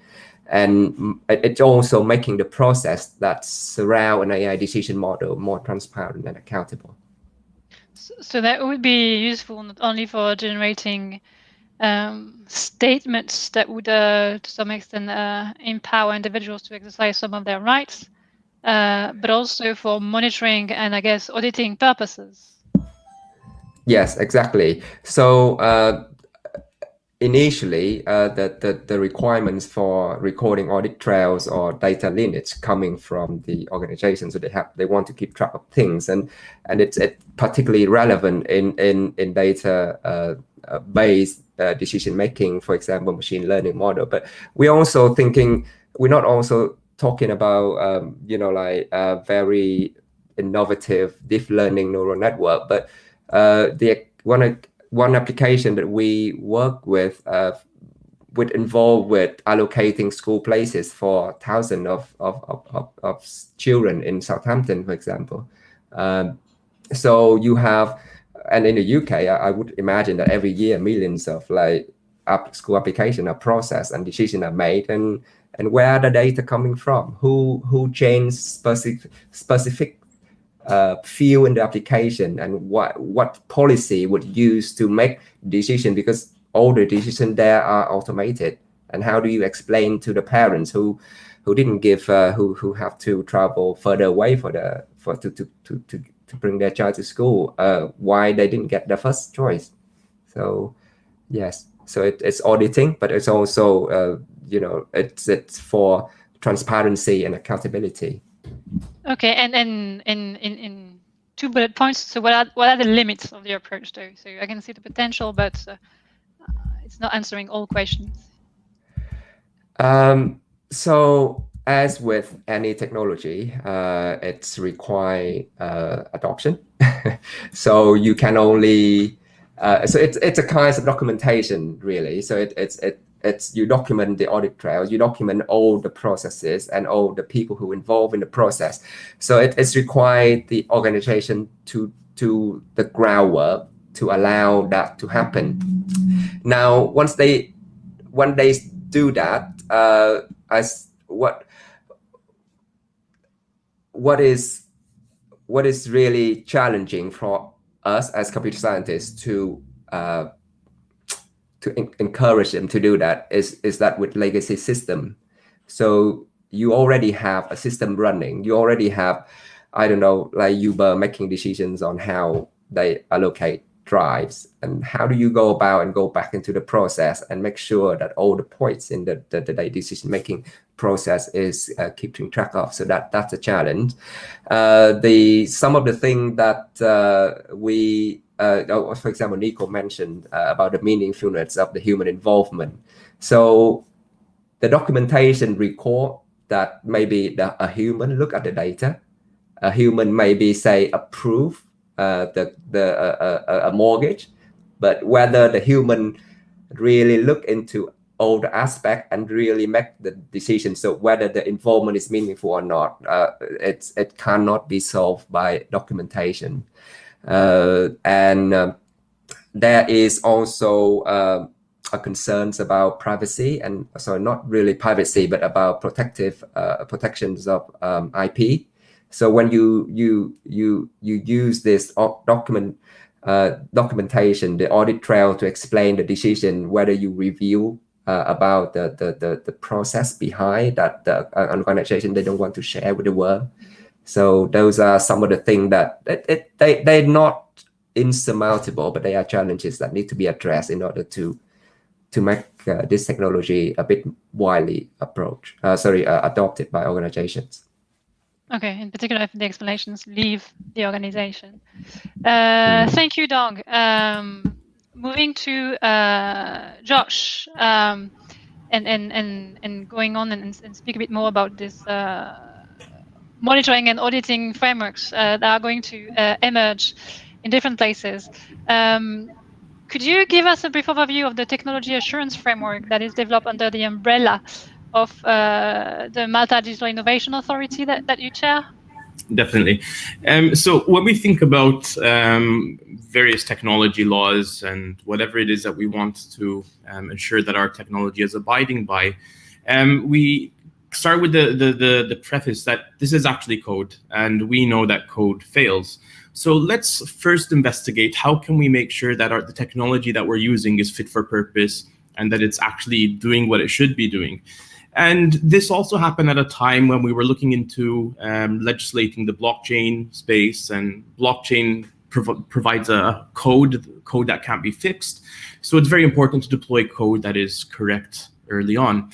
D: And it's also making the process that surround an AI decision model more transparent and accountable.
A: So that would be useful not only for generating statements that would, to some extent, empower individuals to exercise some of their rights, but also for monitoring and, I guess, auditing purposes.
D: Yes, exactly. So initially, the requirements for recording audit trails or data lineage coming from the organization, so they want to keep track of things, and it's particularly relevant in data based decision making, for example, machine learning model. But we're not also talking about very innovative deep learning neural network, but one application that we work with would involve with allocating school places for thousands of children in Southampton, for example. So you have, and in the UK, I would imagine that every year millions of school applications are processed and decisions are made, and where are the data coming from? Who changed specific field in the application, and what policy would use to make decision, because all the decisions there are automated. And how do you explain to the parents who didn't give who have to travel further away to bring their child to school why they didn't get the first choice? So yes, so it's auditing, but it's also it's for transparency and accountability.
A: Okay, and in 2 bullet points, so what are the limits of the approach, though? So I can see the potential, but it's not answering all questions.
D: So as with any technology, it's require adoption. So you can only so it's a kind of documentation, really. So it's you document the audit trail, you document all the processes and all the people who involved in the process. So it's required the organization to the groundwork to allow that to happen. Now, when they do that, as what is really challenging for us as computer scientists to encourage them to do that is that with legacy system. So you already have a system running. You already have, I don't know, like Uber making decisions on how they allocate drives, and how do you go about and go back into the process and make sure that all the points in the decision making process is keeping track of. So that's a challenge. Some of the things that we for example, Nico mentioned about the meaningfulness of the human involvement. So the documentation record that maybe a human look at the data, a human maybe say approve a mortgage, but whether the human really look into all the aspects and really make the decision, so whether the involvement is meaningful or not, it cannot be solved by documentation. And there is also concerns about privacy, and sorry, not really privacy, but about protections of IP. So when you use this documentation, the audit trail, to explain the decision, whether you review about the process behind that the organization they don't want to share with the world. So those are some of the things that they're not insurmountable, but they are challenges that need to be addressed in order to make this technology a bit widely adopted by organizations.
A: Okay, in particular, if the explanations leave the organization. Thank you, Dong. Moving to Josh, and going on and speak a bit more about this monitoring and auditing frameworks that are going to emerge in different places. Could you give us a brief overview of the technology assurance framework that is developed under the umbrella of the Malta Digital Innovation Authority that you chair?
E: Definitely. So when we think about various technology laws and whatever it is that we want to ensure that our technology is abiding by, we start with the preface that this is actually code, and we know that code fails. So let's first investigate how can we make sure that the technology that we're using is fit for purpose and that it's actually doing what it should be doing. And this also happened at a time when we were looking into legislating the blockchain space, and blockchain provides a code that can't be fixed. So it's very important to deploy code that is correct early on.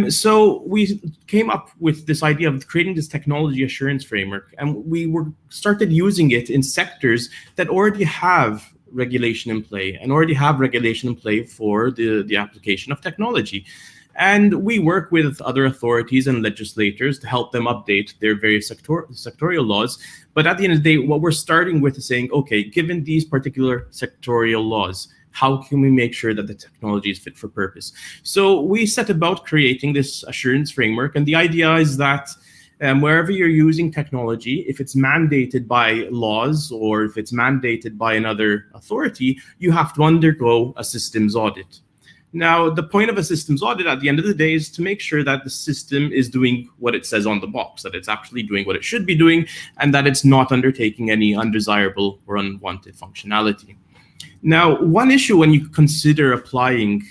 E: So we came up with this idea of creating this technology assurance framework, and we started using it in sectors that already have regulation in play and already have regulation in play for the application of technology. And we work with other authorities and legislators to help them update their various sectorial laws. But at the end of the day, what we're starting with is saying, okay, given these particular sectorial laws, how can we make sure that the technology is fit for purpose? So we set about creating this assurance framework. And the idea is that wherever you're using technology, if it's mandated by laws or if it's mandated by another authority, you have to undergo a systems audit. Now, the point of a systems audit at the end of the day is to make sure that the system is doing what it says on the box, that it's actually doing what it should be doing, and that it's not undertaking any undesirable or unwanted functionality. Now, one issue when you consider applying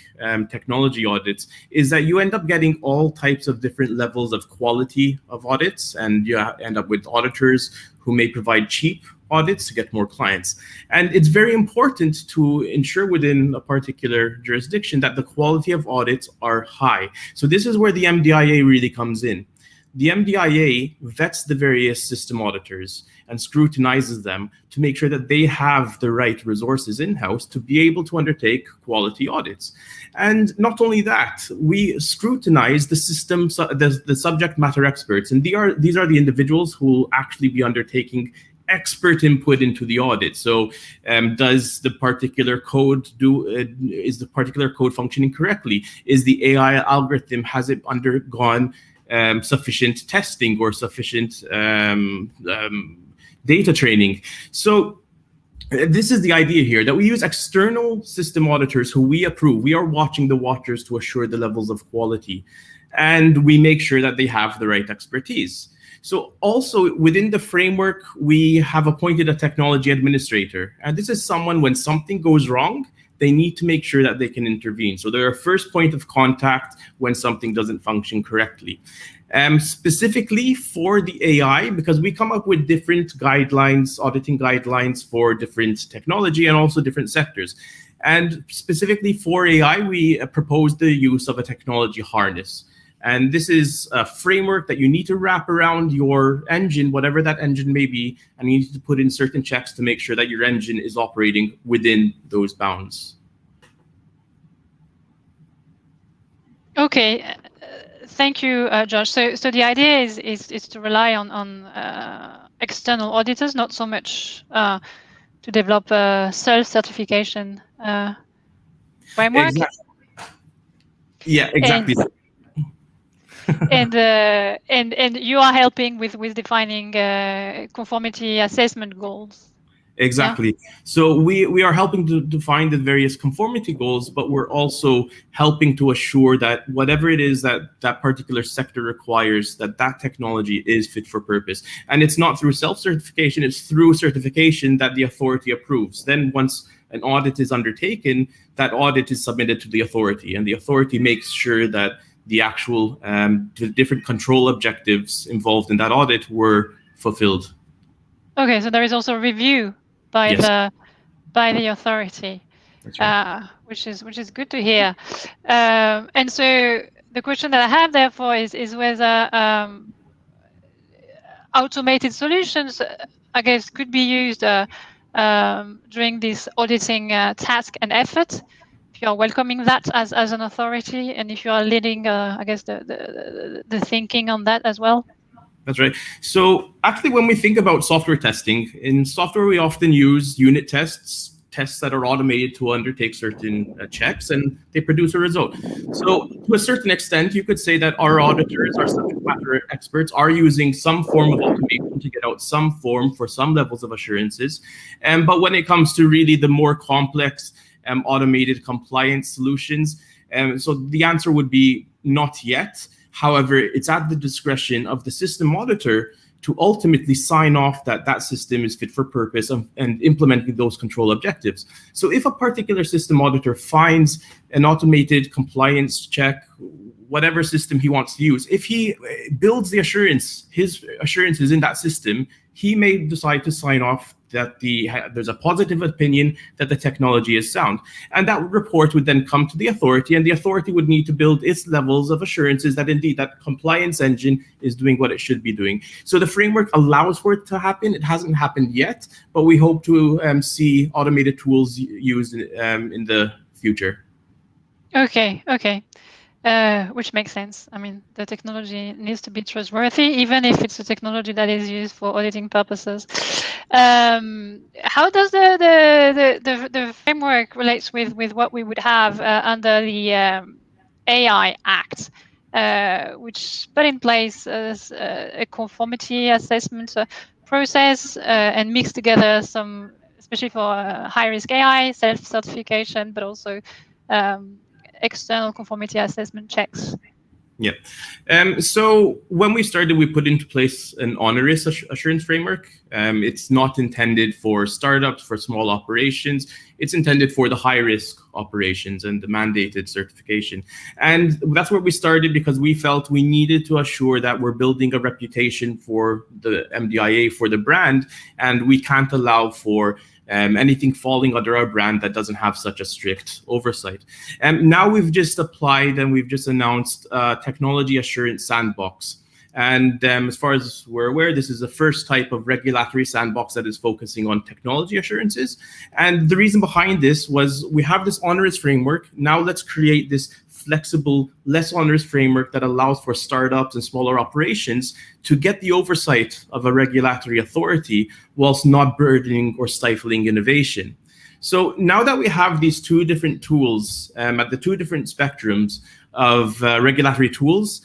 E: technology audits is that you end up getting all types of different levels of quality of audits, and you end up with auditors who may provide cheap audits to get more clients. And it's very important to ensure within a particular jurisdiction that the quality of audits are high. So this is where the MDIA really comes in. The MDIA vets the various system auditors and scrutinizes them to make sure that they have the right resources in-house to be able to undertake quality audits. And not only that, we scrutinize the system, the subject matter experts, and these are the individuals who will actually be undertaking expert input into the audit. So does the particular code is the particular code functioning correctly? Is the AI algorithm, has it undergone sufficient testing or sufficient data training? So this is the idea here, that we use external system auditors who we approve. We are watching the watchers to assure the levels of quality, and we make sure that they have the right expertise. So also within the framework, we have appointed a technology administrator. And this is someone, when something goes wrong, they need to make sure that they can intervene. So they're a first point of contact when something doesn't function correctly. Specifically for the AI, because we come up with different guidelines, auditing guidelines for different technology and also different sectors. And specifically for AI, we propose the use of a technology harness. And this is a framework that you need to wrap around your engine, whatever that engine may be, and you need to put in certain checks to make sure that your engine is operating within those bounds.
A: Okay, thank you, Josh. So the idea is to rely on external auditors, not so much to develop a self-certification framework.
E: Exactly. Yeah, exactly.
A: And you are helping with defining conformity assessment goals.
E: Exactly. Yeah. So we are helping to define the various conformity goals, but we're also helping to assure that whatever it is that that particular sector requires, that technology is fit for purpose. And it's not through self-certification, it's through certification that the authority approves. Then once an audit is undertaken, that audit is submitted to the authority, and the authority makes sure that the actual the different control objectives involved in that audit were fulfilled.
A: Okay, so there is also a review by
E: yes.
A: the authority,
E: That's right.
A: which is good to hear. And so the question that I have therefore is whether automated solutions, I guess, could be used during this auditing task and effort. If you are welcoming that as an authority, and if you are leading, I guess, the thinking on that as well.
E: That's right. So actually, when we think about software testing, in software, we often use unit tests that are automated to undertake certain checks, and they produce a result. So to a certain extent, you could say that our auditors, our subject matter experts, are using some form of automation to get out some form for some levels of assurances. But when it comes to really the more complex automated compliance solutions, so the answer would be not yet. However, it's at the discretion of the system auditor to ultimately sign off that that system is fit for purpose and implementing those control objectives. So if a particular system auditor finds an automated compliance check, whatever system he wants to use. If he builds the assurance, his assurance is in that system, he may decide to sign off that there's a positive opinion that the technology is sound. And that report would then come to the authority, and the authority would need to build its levels of assurances that indeed that compliance engine is doing what it should be doing. So the framework allows for it to happen. It hasn't happened yet, but we hope to see automated tools used in the future.
A: Okay. Which makes sense. I mean, the technology needs to be trustworthy, even if it's a technology that is used for auditing purposes. How does the framework relates with what we would have under the AI Act, which put in place a conformity assessment process and mix together some, especially for high-risk AI, self-certification, but also external conformity assessment checks?
E: Yeah. So when we started, we put into place an onerous assurance framework. It's not intended for startups, for small operations. It's intended for the high-risk operations and the mandated certification. And that's where we started, because we felt we needed to assure that we're building a reputation for the MDIA, for the brand, and we can't allow for anything falling under our brand that doesn't have such a strict oversight. And now we've just applied and we've just announced Technology Assurance Sandbox. And as far as we're aware, this is the first type of regulatory sandbox that is focusing on technology assurances. And the reason behind this was we have this onerous framework. Now let's create this flexible, less onerous framework that allows for startups and smaller operations to get the oversight of a regulatory authority whilst not burdening or stifling innovation. So now that we have these two different tools at the two different spectrums of regulatory tools,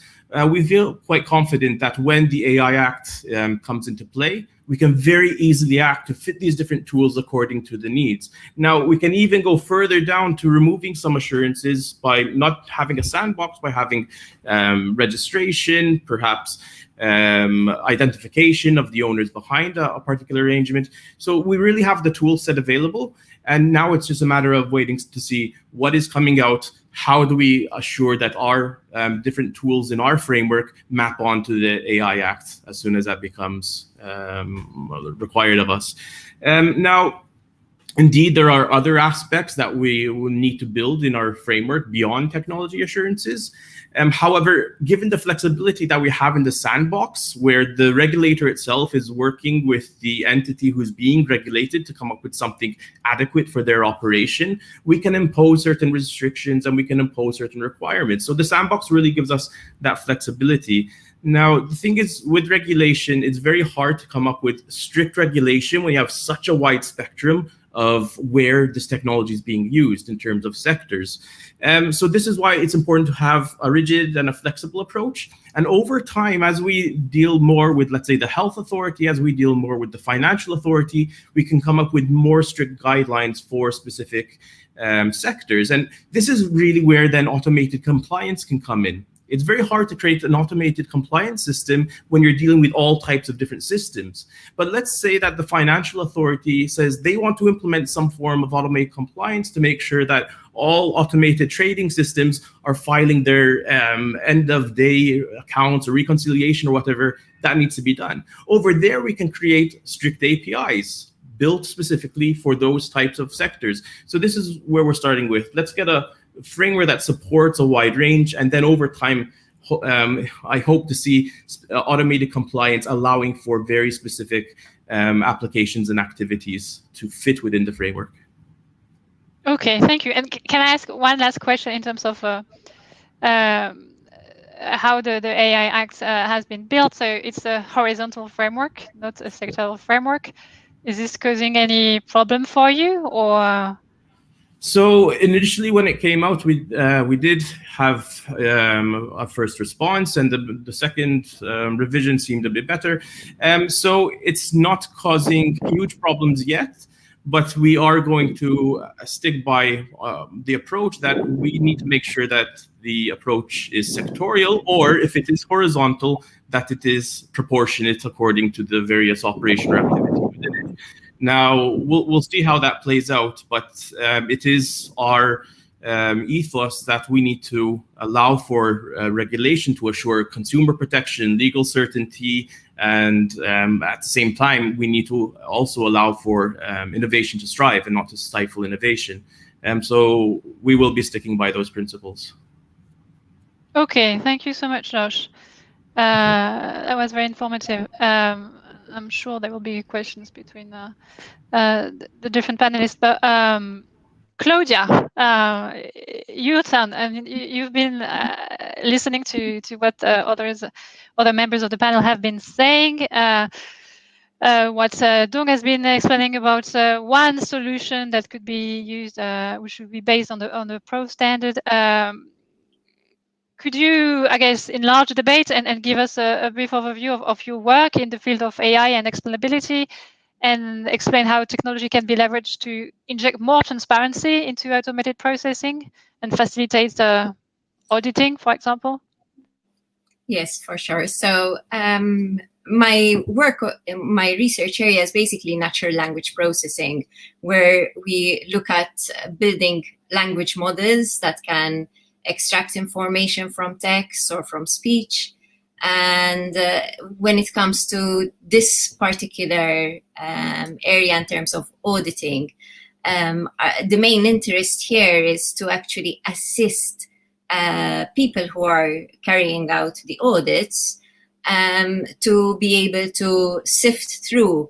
E: we feel quite confident that when the AI Act comes into play, we can very easily act to fit these different tools according to the needs. Now, we can even go further down to removing some assurances by not having a sandbox, by having registration, perhaps identification of the owners behind a particular arrangement. So we really have the tool set available. And now it's just a matter of waiting to see what is coming out. How do we assure that our different tools in our framework map onto the AI Act as soon as that becomes required of us? Now, indeed, there are other aspects that we will need to build in our framework beyond technology assurances. However, given the flexibility that we have in the sandbox, where the regulator itself is working with the entity who's being regulated to come up with something adequate for their operation, we can impose certain restrictions and we can impose certain requirements. So the sandbox really gives us that flexibility. Now, the thing is, with regulation, it's very hard to come up with strict regulation when you have such a wide spectrum of where this technology is being used in terms of sectors. So this is why it's important to have a rigid and a flexible approach. And over time, as we deal more with, let's say, the health authority, as we deal more with the financial authority, we can come up with more strict guidelines for specific sectors. And this is really where then automated compliance can come in. It's very hard to create an automated compliance system when you're dealing with all types of different systems. But let's say that the financial authority says they want to implement some form of automated compliance to make sure that all automated trading systems are filing their end of day accounts or reconciliation or whatever that needs to be done. Over there, we can create strict APIs built specifically for those types of sectors. So this is where we're starting with. Let's get a framework that supports a wide range, and then over time, I hope to see automated compliance allowing for very specific applications and activities to fit within the framework.
A: Okay, thank you. And can I ask one last question in terms of how the AI Act has been built? So it's a horizontal framework, not a sectoral framework. Is this causing any problem for you, or?
E: So initially, when it came out, we did have a first response, and the second revision seemed a bit better. So it's not causing huge problems yet, but we are going to stick by the approach that we need to make sure that the approach is sectorial, or if it is horizontal, that it is proportionate according to the various operational activities within it. Now, we'll see how that plays out, but it is our ethos that we need to allow for regulation to assure consumer protection, legal certainty, and at the same time, we need to also allow for innovation to strive and not to stifle innovation. So we will be sticking by those principles.
A: Okay, thank you so much, Josh. That was very informative. I'm sure there will be questions between the different panelists, but Claudia, your turn. I mean, you've been listening to what other members of the panel have been saying. What Dung has been explaining about one solution that could be used, which should be based on the Pro standard. Could you, I guess, enlarge the debate and give us a brief overview of your work in the field of AI and explainability, and explain how technology can be leveraged to inject more transparency into automated processing and facilitate auditing, for example?
F: Yes, for sure. So my work, my research area is basically natural language processing, where we look at building language models that can extract information from text or from speech. And when it comes to this particular area in terms of auditing, the main interest here is to actually assist people who are carrying out the audits to be able to sift through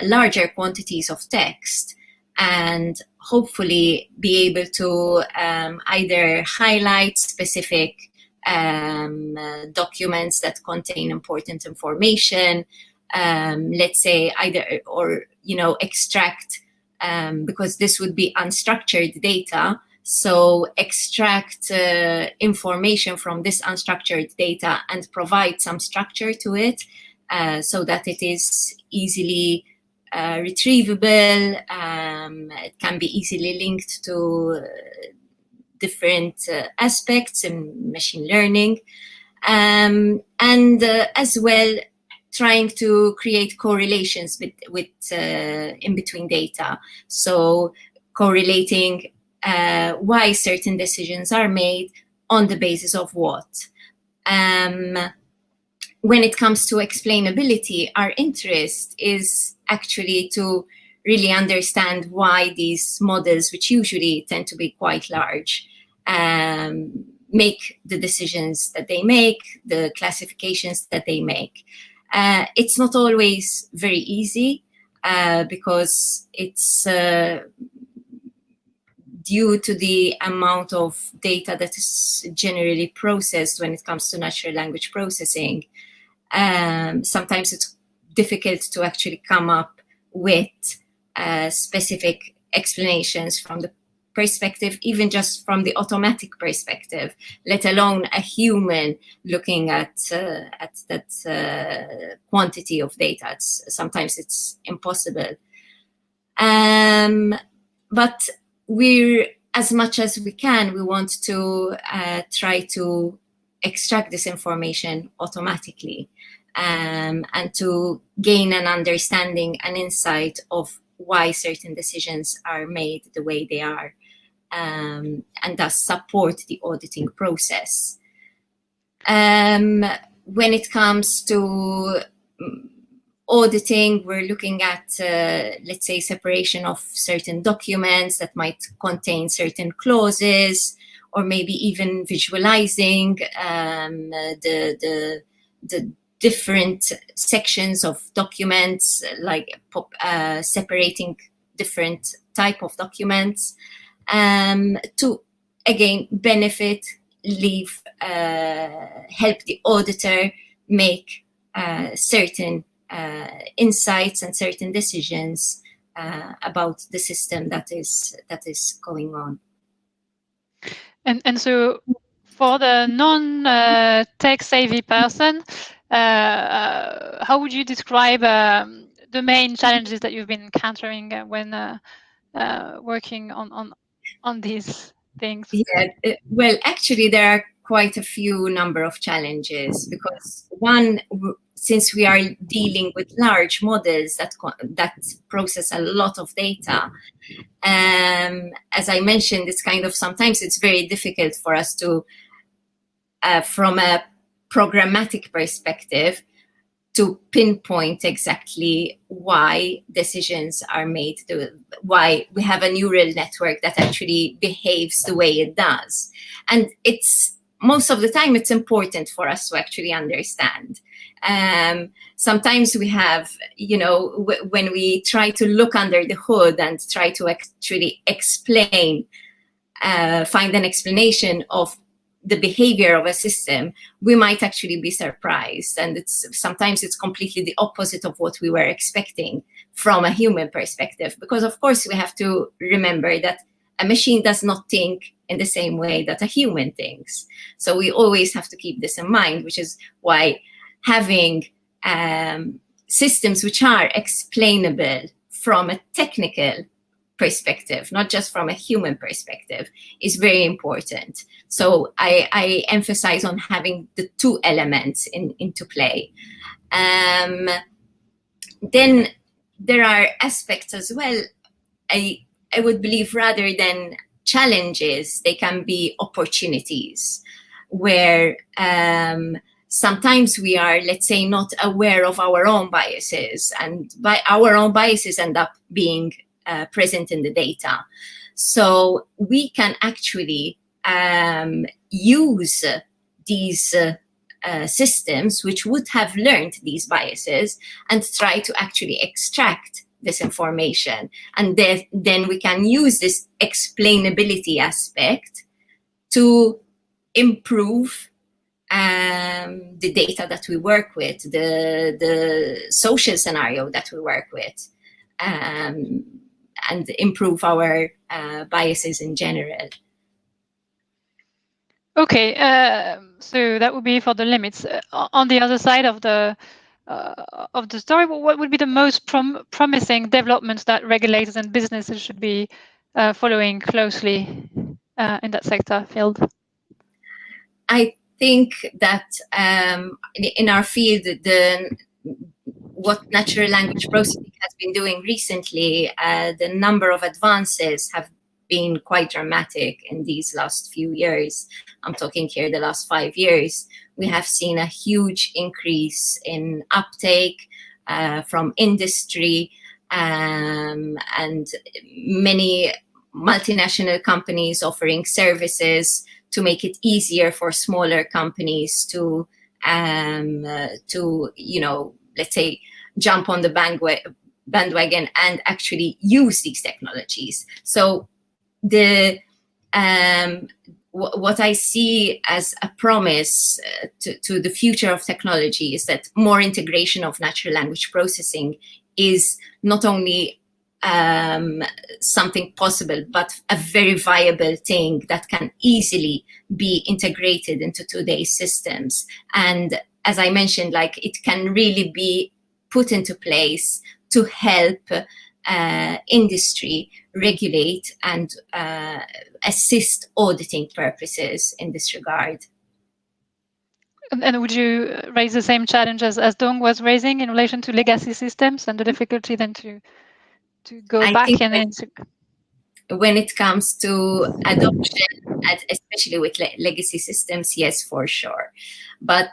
F: larger quantities of text and hopefully be able to either highlight specific documents that contain important information, let's say either, or, extract, because this would be unstructured data. So extract information from this unstructured data and provide some structure to it so that it is easily retrievable. It can be easily linked to different aspects in machine learning. And as well, trying to create correlations with in between data. So correlating why certain decisions are made, on the basis of what. When it comes to explainability, our interest is actually to really understand why these models, which usually tend to be quite large, make the decisions that they make, the classifications that they make. It's not always very easy because it's due to the amount of data that is generally processed when it comes to natural language processing. Sometimes it's difficult to actually come up with specific explanations from the perspective, even just from the automatic perspective, let alone a human looking at that quantity of data. Sometimes it's impossible. But we're, as much as we can, we want to try to extract this information automatically and to gain an understanding, an insight of why certain decisions are made the way they are, and thus support the auditing process. When it comes to auditing, we're looking at, let's say, separation of certain documents that might contain certain clauses, or maybe even visualizing the different sections of documents, like separating different type of documents, to, again, benefit, help the auditor make certain insights and certain decisions about the system that is going on.
A: And so, for the non-tech savvy person, how would you describe the main challenges that you've been encountering when working on these things?
F: Yeah, well, actually, there are quite a few number of challenges, because one, since we are dealing with large models that process a lot of data, as I mentioned, it's kind of sometimes it's very difficult for us to, from a programmatic perspective, to pinpoint exactly why decisions are made, why we have a neural network that actually behaves the way it does. And it's most of the time it's important for us to actually understand. Sometimes we have, you know, when we try to look under the hood and try to actually explain, find an explanation of the behavior of a system, we might actually be surprised. And sometimes it's completely the opposite of what we were expecting from a human perspective. Because of course we have to remember that a machine does not think in the same way that a human thinks. So we always have to keep this in mind, which is why having systems which are explainable from a technical perspective, not just from a human perspective, is very important. So I emphasize on having the two elements into play. Then there are aspects as well, I would believe, rather than challenges, they can be opportunities, where sometimes we are, let's say, not aware of our own biases, and by our own biases end up being present in the data. So we can actually use these systems which would have learned these biases and try to actually extract this information. And then we can use this explainability aspect to improve the data that we work with, the social scenario that we work with, and improve our biases in general.
A: Okay, so that would be for the limits. On the other side of the story, what would be the most promising developments that regulators and businesses should be following closely in that sector field?
F: I think that in our field, what natural language processing has been doing recently, the number of advances have been quite dramatic in these last few years. I'm talking here the last 5 years. We have seen a huge increase in uptake from industry, and many multinational companies offering services to make it easier for smaller companies to you know, let's say, jump on the bandwagon and actually use these technologies. So what I see as a promise to the future of technology is that more integration of natural language processing is not only something possible, but a very viable thing that can easily be integrated into today's systems. And as I mentioned, like, it can really be put into place to help industry regulate and assist auditing purposes in this regard.
A: And would you raise the same challenge as Dong was raising in relation to legacy systems and the difficulty then to go back and
F: when it comes to adoption, especially with legacy systems, yes, for sure. But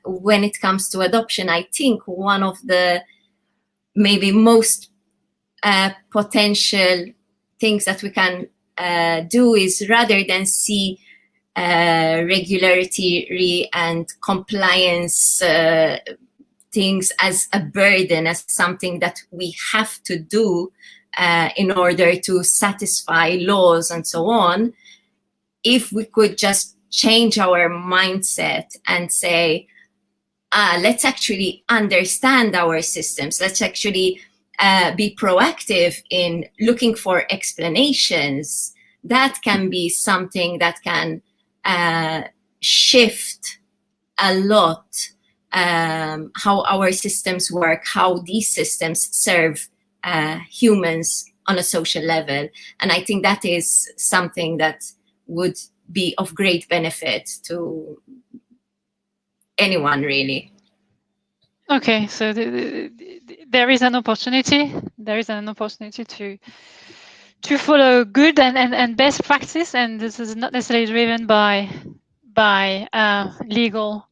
F: when it comes to adoption, I think one of the maybe most potential things that we can do is, rather than see regularity and compliance things as a burden, as something that we have to do in order to satisfy laws and so on, if we could just change our mindset and say, let's actually understand our systems, let's actually be proactive in looking for explanations, that can be something that can shift a lot how our systems work, how these systems serve humans on a social level. And I think that is something that would be of great benefit to anyone, really.
A: Okay, so there is an opportunity. There is an opportunity to follow good and best practice, and this is not necessarily driven by legal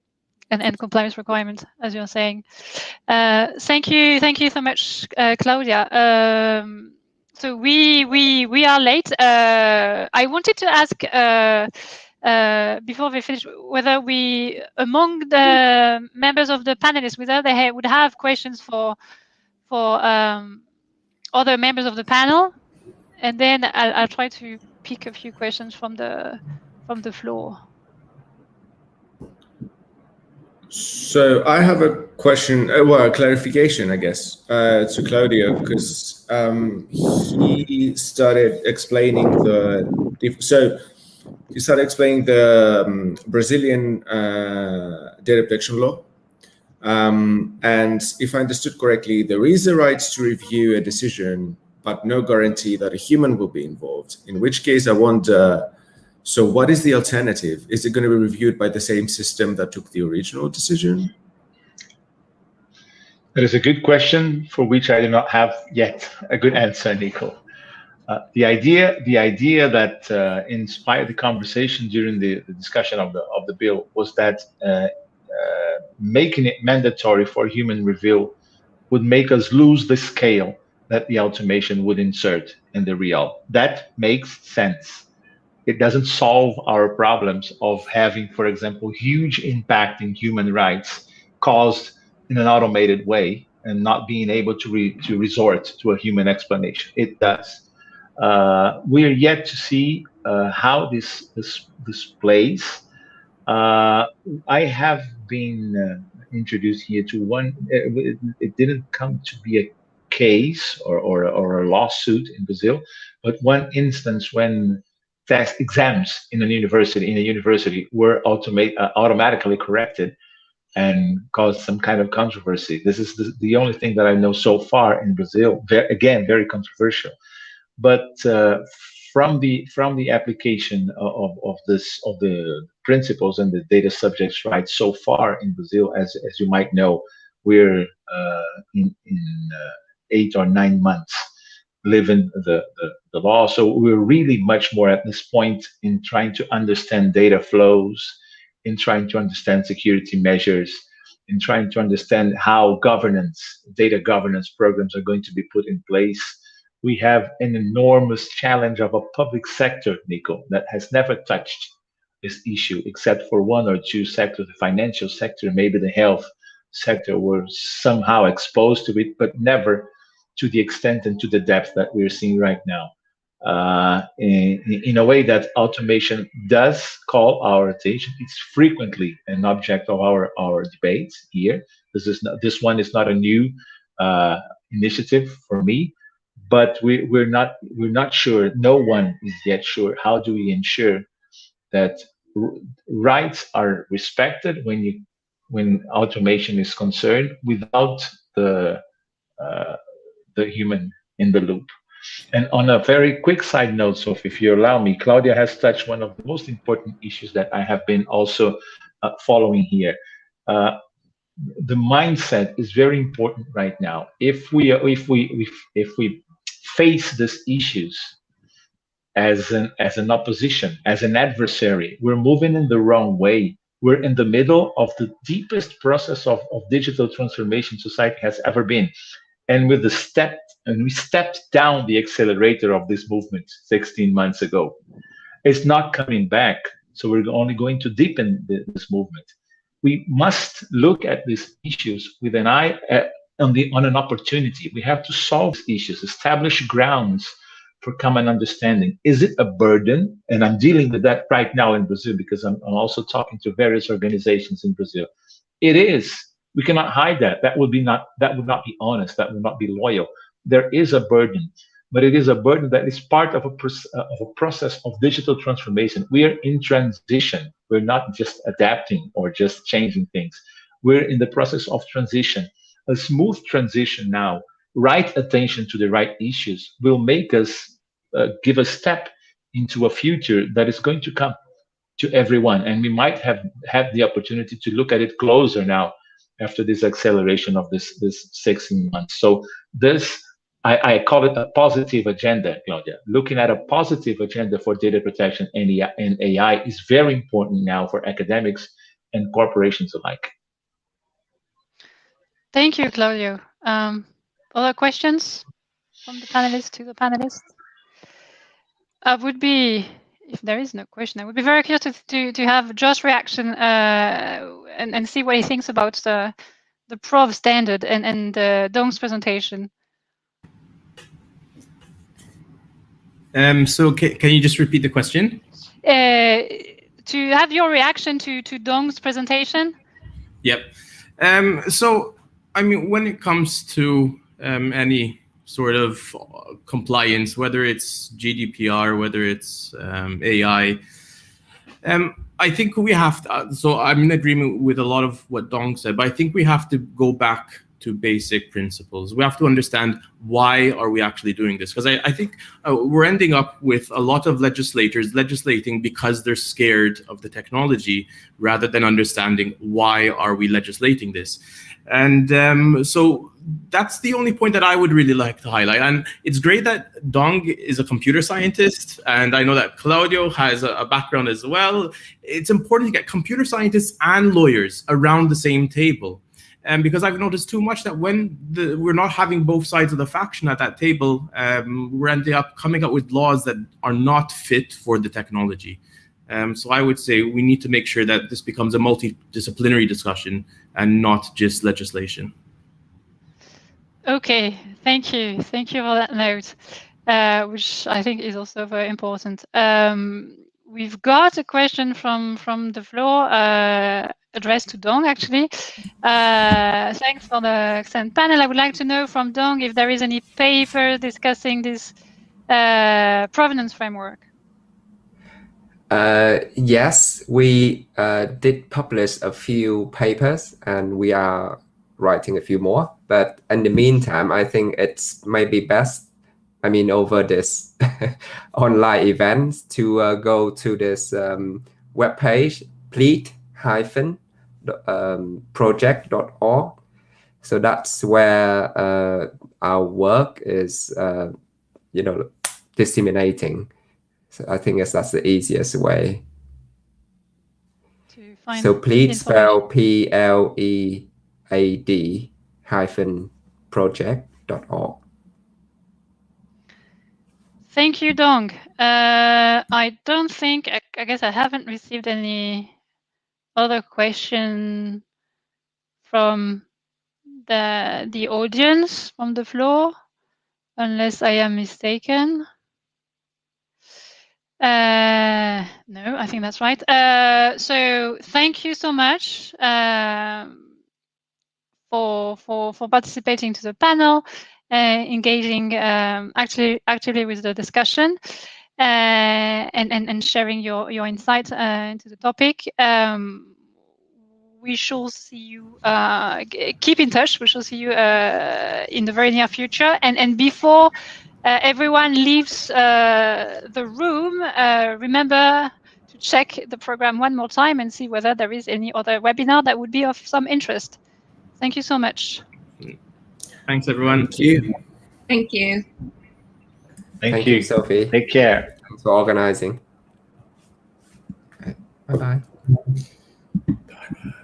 A: and compliance requirements, as you're saying. Thank you so much, Claudia. So we are late. I wanted to ask before we finish whether we, among the members of the panelists, whether they would have questions for other members of the panel, and then I'll try to pick a few questions from the floor.
C: So I have a question, well, a clarification, I guess, to Claudio, because he started explaining the Brazilian data protection law. And if I understood correctly, there is a right to review a decision, but no guarantee that a human will be involved. In which case, I wonder, so what is the alternative? Is it going to be reviewed by the same system that took the original decision?
G: That is a good question for which I do not have yet a good answer, Nico. The idea that inspired the conversation during the discussion of the bill was that making it mandatory for human review would make us lose the scale that the automation would insert in the real. That makes sense. It doesn't solve our problems of having, for example, huge impact in human rights caused in an automated way and not being able to resort to a human explanation. It does. We are yet to see how this plays. I have been introduced here to one. It didn't come to be a case or a lawsuit in Brazil, but one instance when test exams in a university were automatically corrected and caused some kind of controversy. This is the only thing that I know so far in Brazil. Again, very controversial. But from the application of the principles and the data subjects rights so far in Brazil, as you might know, we're in 8 or 9 months living the law. So we're really much more at this point in trying to understand data flows, in trying to understand security measures, in trying to understand how data governance programs are going to be put in place. We have an enormous challenge of a public sector, Nico, that has never touched this issue except for 1 or 2 sectors, the financial sector, maybe the health sector were somehow exposed to it, but never to the extent and to the depth that we're seeing right now. In a way that automation does call our attention. It's frequently an object of our debates here. This one is not a new initiative for me, but we're not sure. No one is yet sure. How do we ensure that rights are respected when automation is concerned without the human in the loop? And on a very quick side note, Sophie, if you allow me, Claudia has touched one of the most important issues that I have been also following here. The mindset is very important right now. If we face these issues as an opposition, as an adversary, we're moving in the wrong way. We're in the middle of the deepest process of digital transformation society has ever been. And we stepped down the accelerator of this movement 16 months ago. It's not coming back. So we're only going to deepen this movement. We must look at these issues with an eye on an opportunity. We have to solve these issues, establish grounds for common understanding. Is it a burden? And I'm dealing with that right now in Brazil because I'm also talking to various organizations in Brazil. It is. We cannot hide that. That would not be honest. That would not be loyal. There is a burden, but it is a burden that is part of a process of digital transformation. We are in transition. We're not just adapting or just changing things. We're in the process of transition. A smooth transition now, right attention to the right issues will make us give a step into a future that is going to come to everyone. And we might have had the opportunity to look at it closer now after this acceleration of this 16 months. So this, I call it a positive agenda, Claudia. Looking at a positive agenda for data protection and AI is very important now for academics and corporations alike.
A: Thank you, Claudio. Other questions from the panelists to the panelists? I would be, if there is no question, I would be very curious to have Josh's reaction and see what he thinks about the Prov standard and Dong's presentation.
E: So can you just repeat the question?
A: To have your reaction to Dong's presentation.
E: Yep. So, I mean, when it comes to any sort of compliance, whether it's GDPR, whether it's AI, I think we have to, so I'm in agreement with a lot of what Dong said, but I think we have to go back to basic principles. We have to understand why are we actually doing this? Because I think we're ending up with a lot of legislators legislating because they're scared of the technology rather than understanding why are we legislating this. And so that's the only point that I would really like to highlight. And it's great that Dong is a computer scientist, and I know that Claudio has a background as well. It's important to get computer scientists and lawyers around the same table. And because I've noticed too much that when we're not having both sides of the faction at that table, we're ending up coming up with laws that are not fit for the technology. So I would say we need to make sure that this becomes a multidisciplinary discussion and not just legislation.
A: Okay, thank you. Thank you for that note, which I think is also very important. We've got a question from the floor addressed to Dong, actually. Thanks for the excellent panel. I would like to know from Dong if there is any paper discussing this provenance framework.
D: Yes, we did publish a few papers, and we are writing a few more. But in the meantime, I think it's maybe best, I mean, over this online event, to go to this webpage, pleat-project.org. So that's where our work is, disseminating. So I think that's the easiest way.
A: To find
D: so pleat, spell PLEAD-project.org.
A: Thank you, Dong. I don't think, I guess I haven't received any other question from the audience, from the floor, unless I am mistaken. No, I think that's right. So thank you so much for participating to the panel, engaging actively with the discussion, and sharing your insights into the topic. We shall see you. Keep in touch. We shall see you in the very near future. And before everyone leaves the room, remember to check the program one more time and see whether there is any other webinar that would be of some interest. Thank you so much.
E: Thanks, everyone.
C: Thank you.
F: Thank you.
G: Thank you,
D: Sophie.
G: Take care.
D: Thanks for organizing. Okay. Bye-bye.
C: Bye-bye.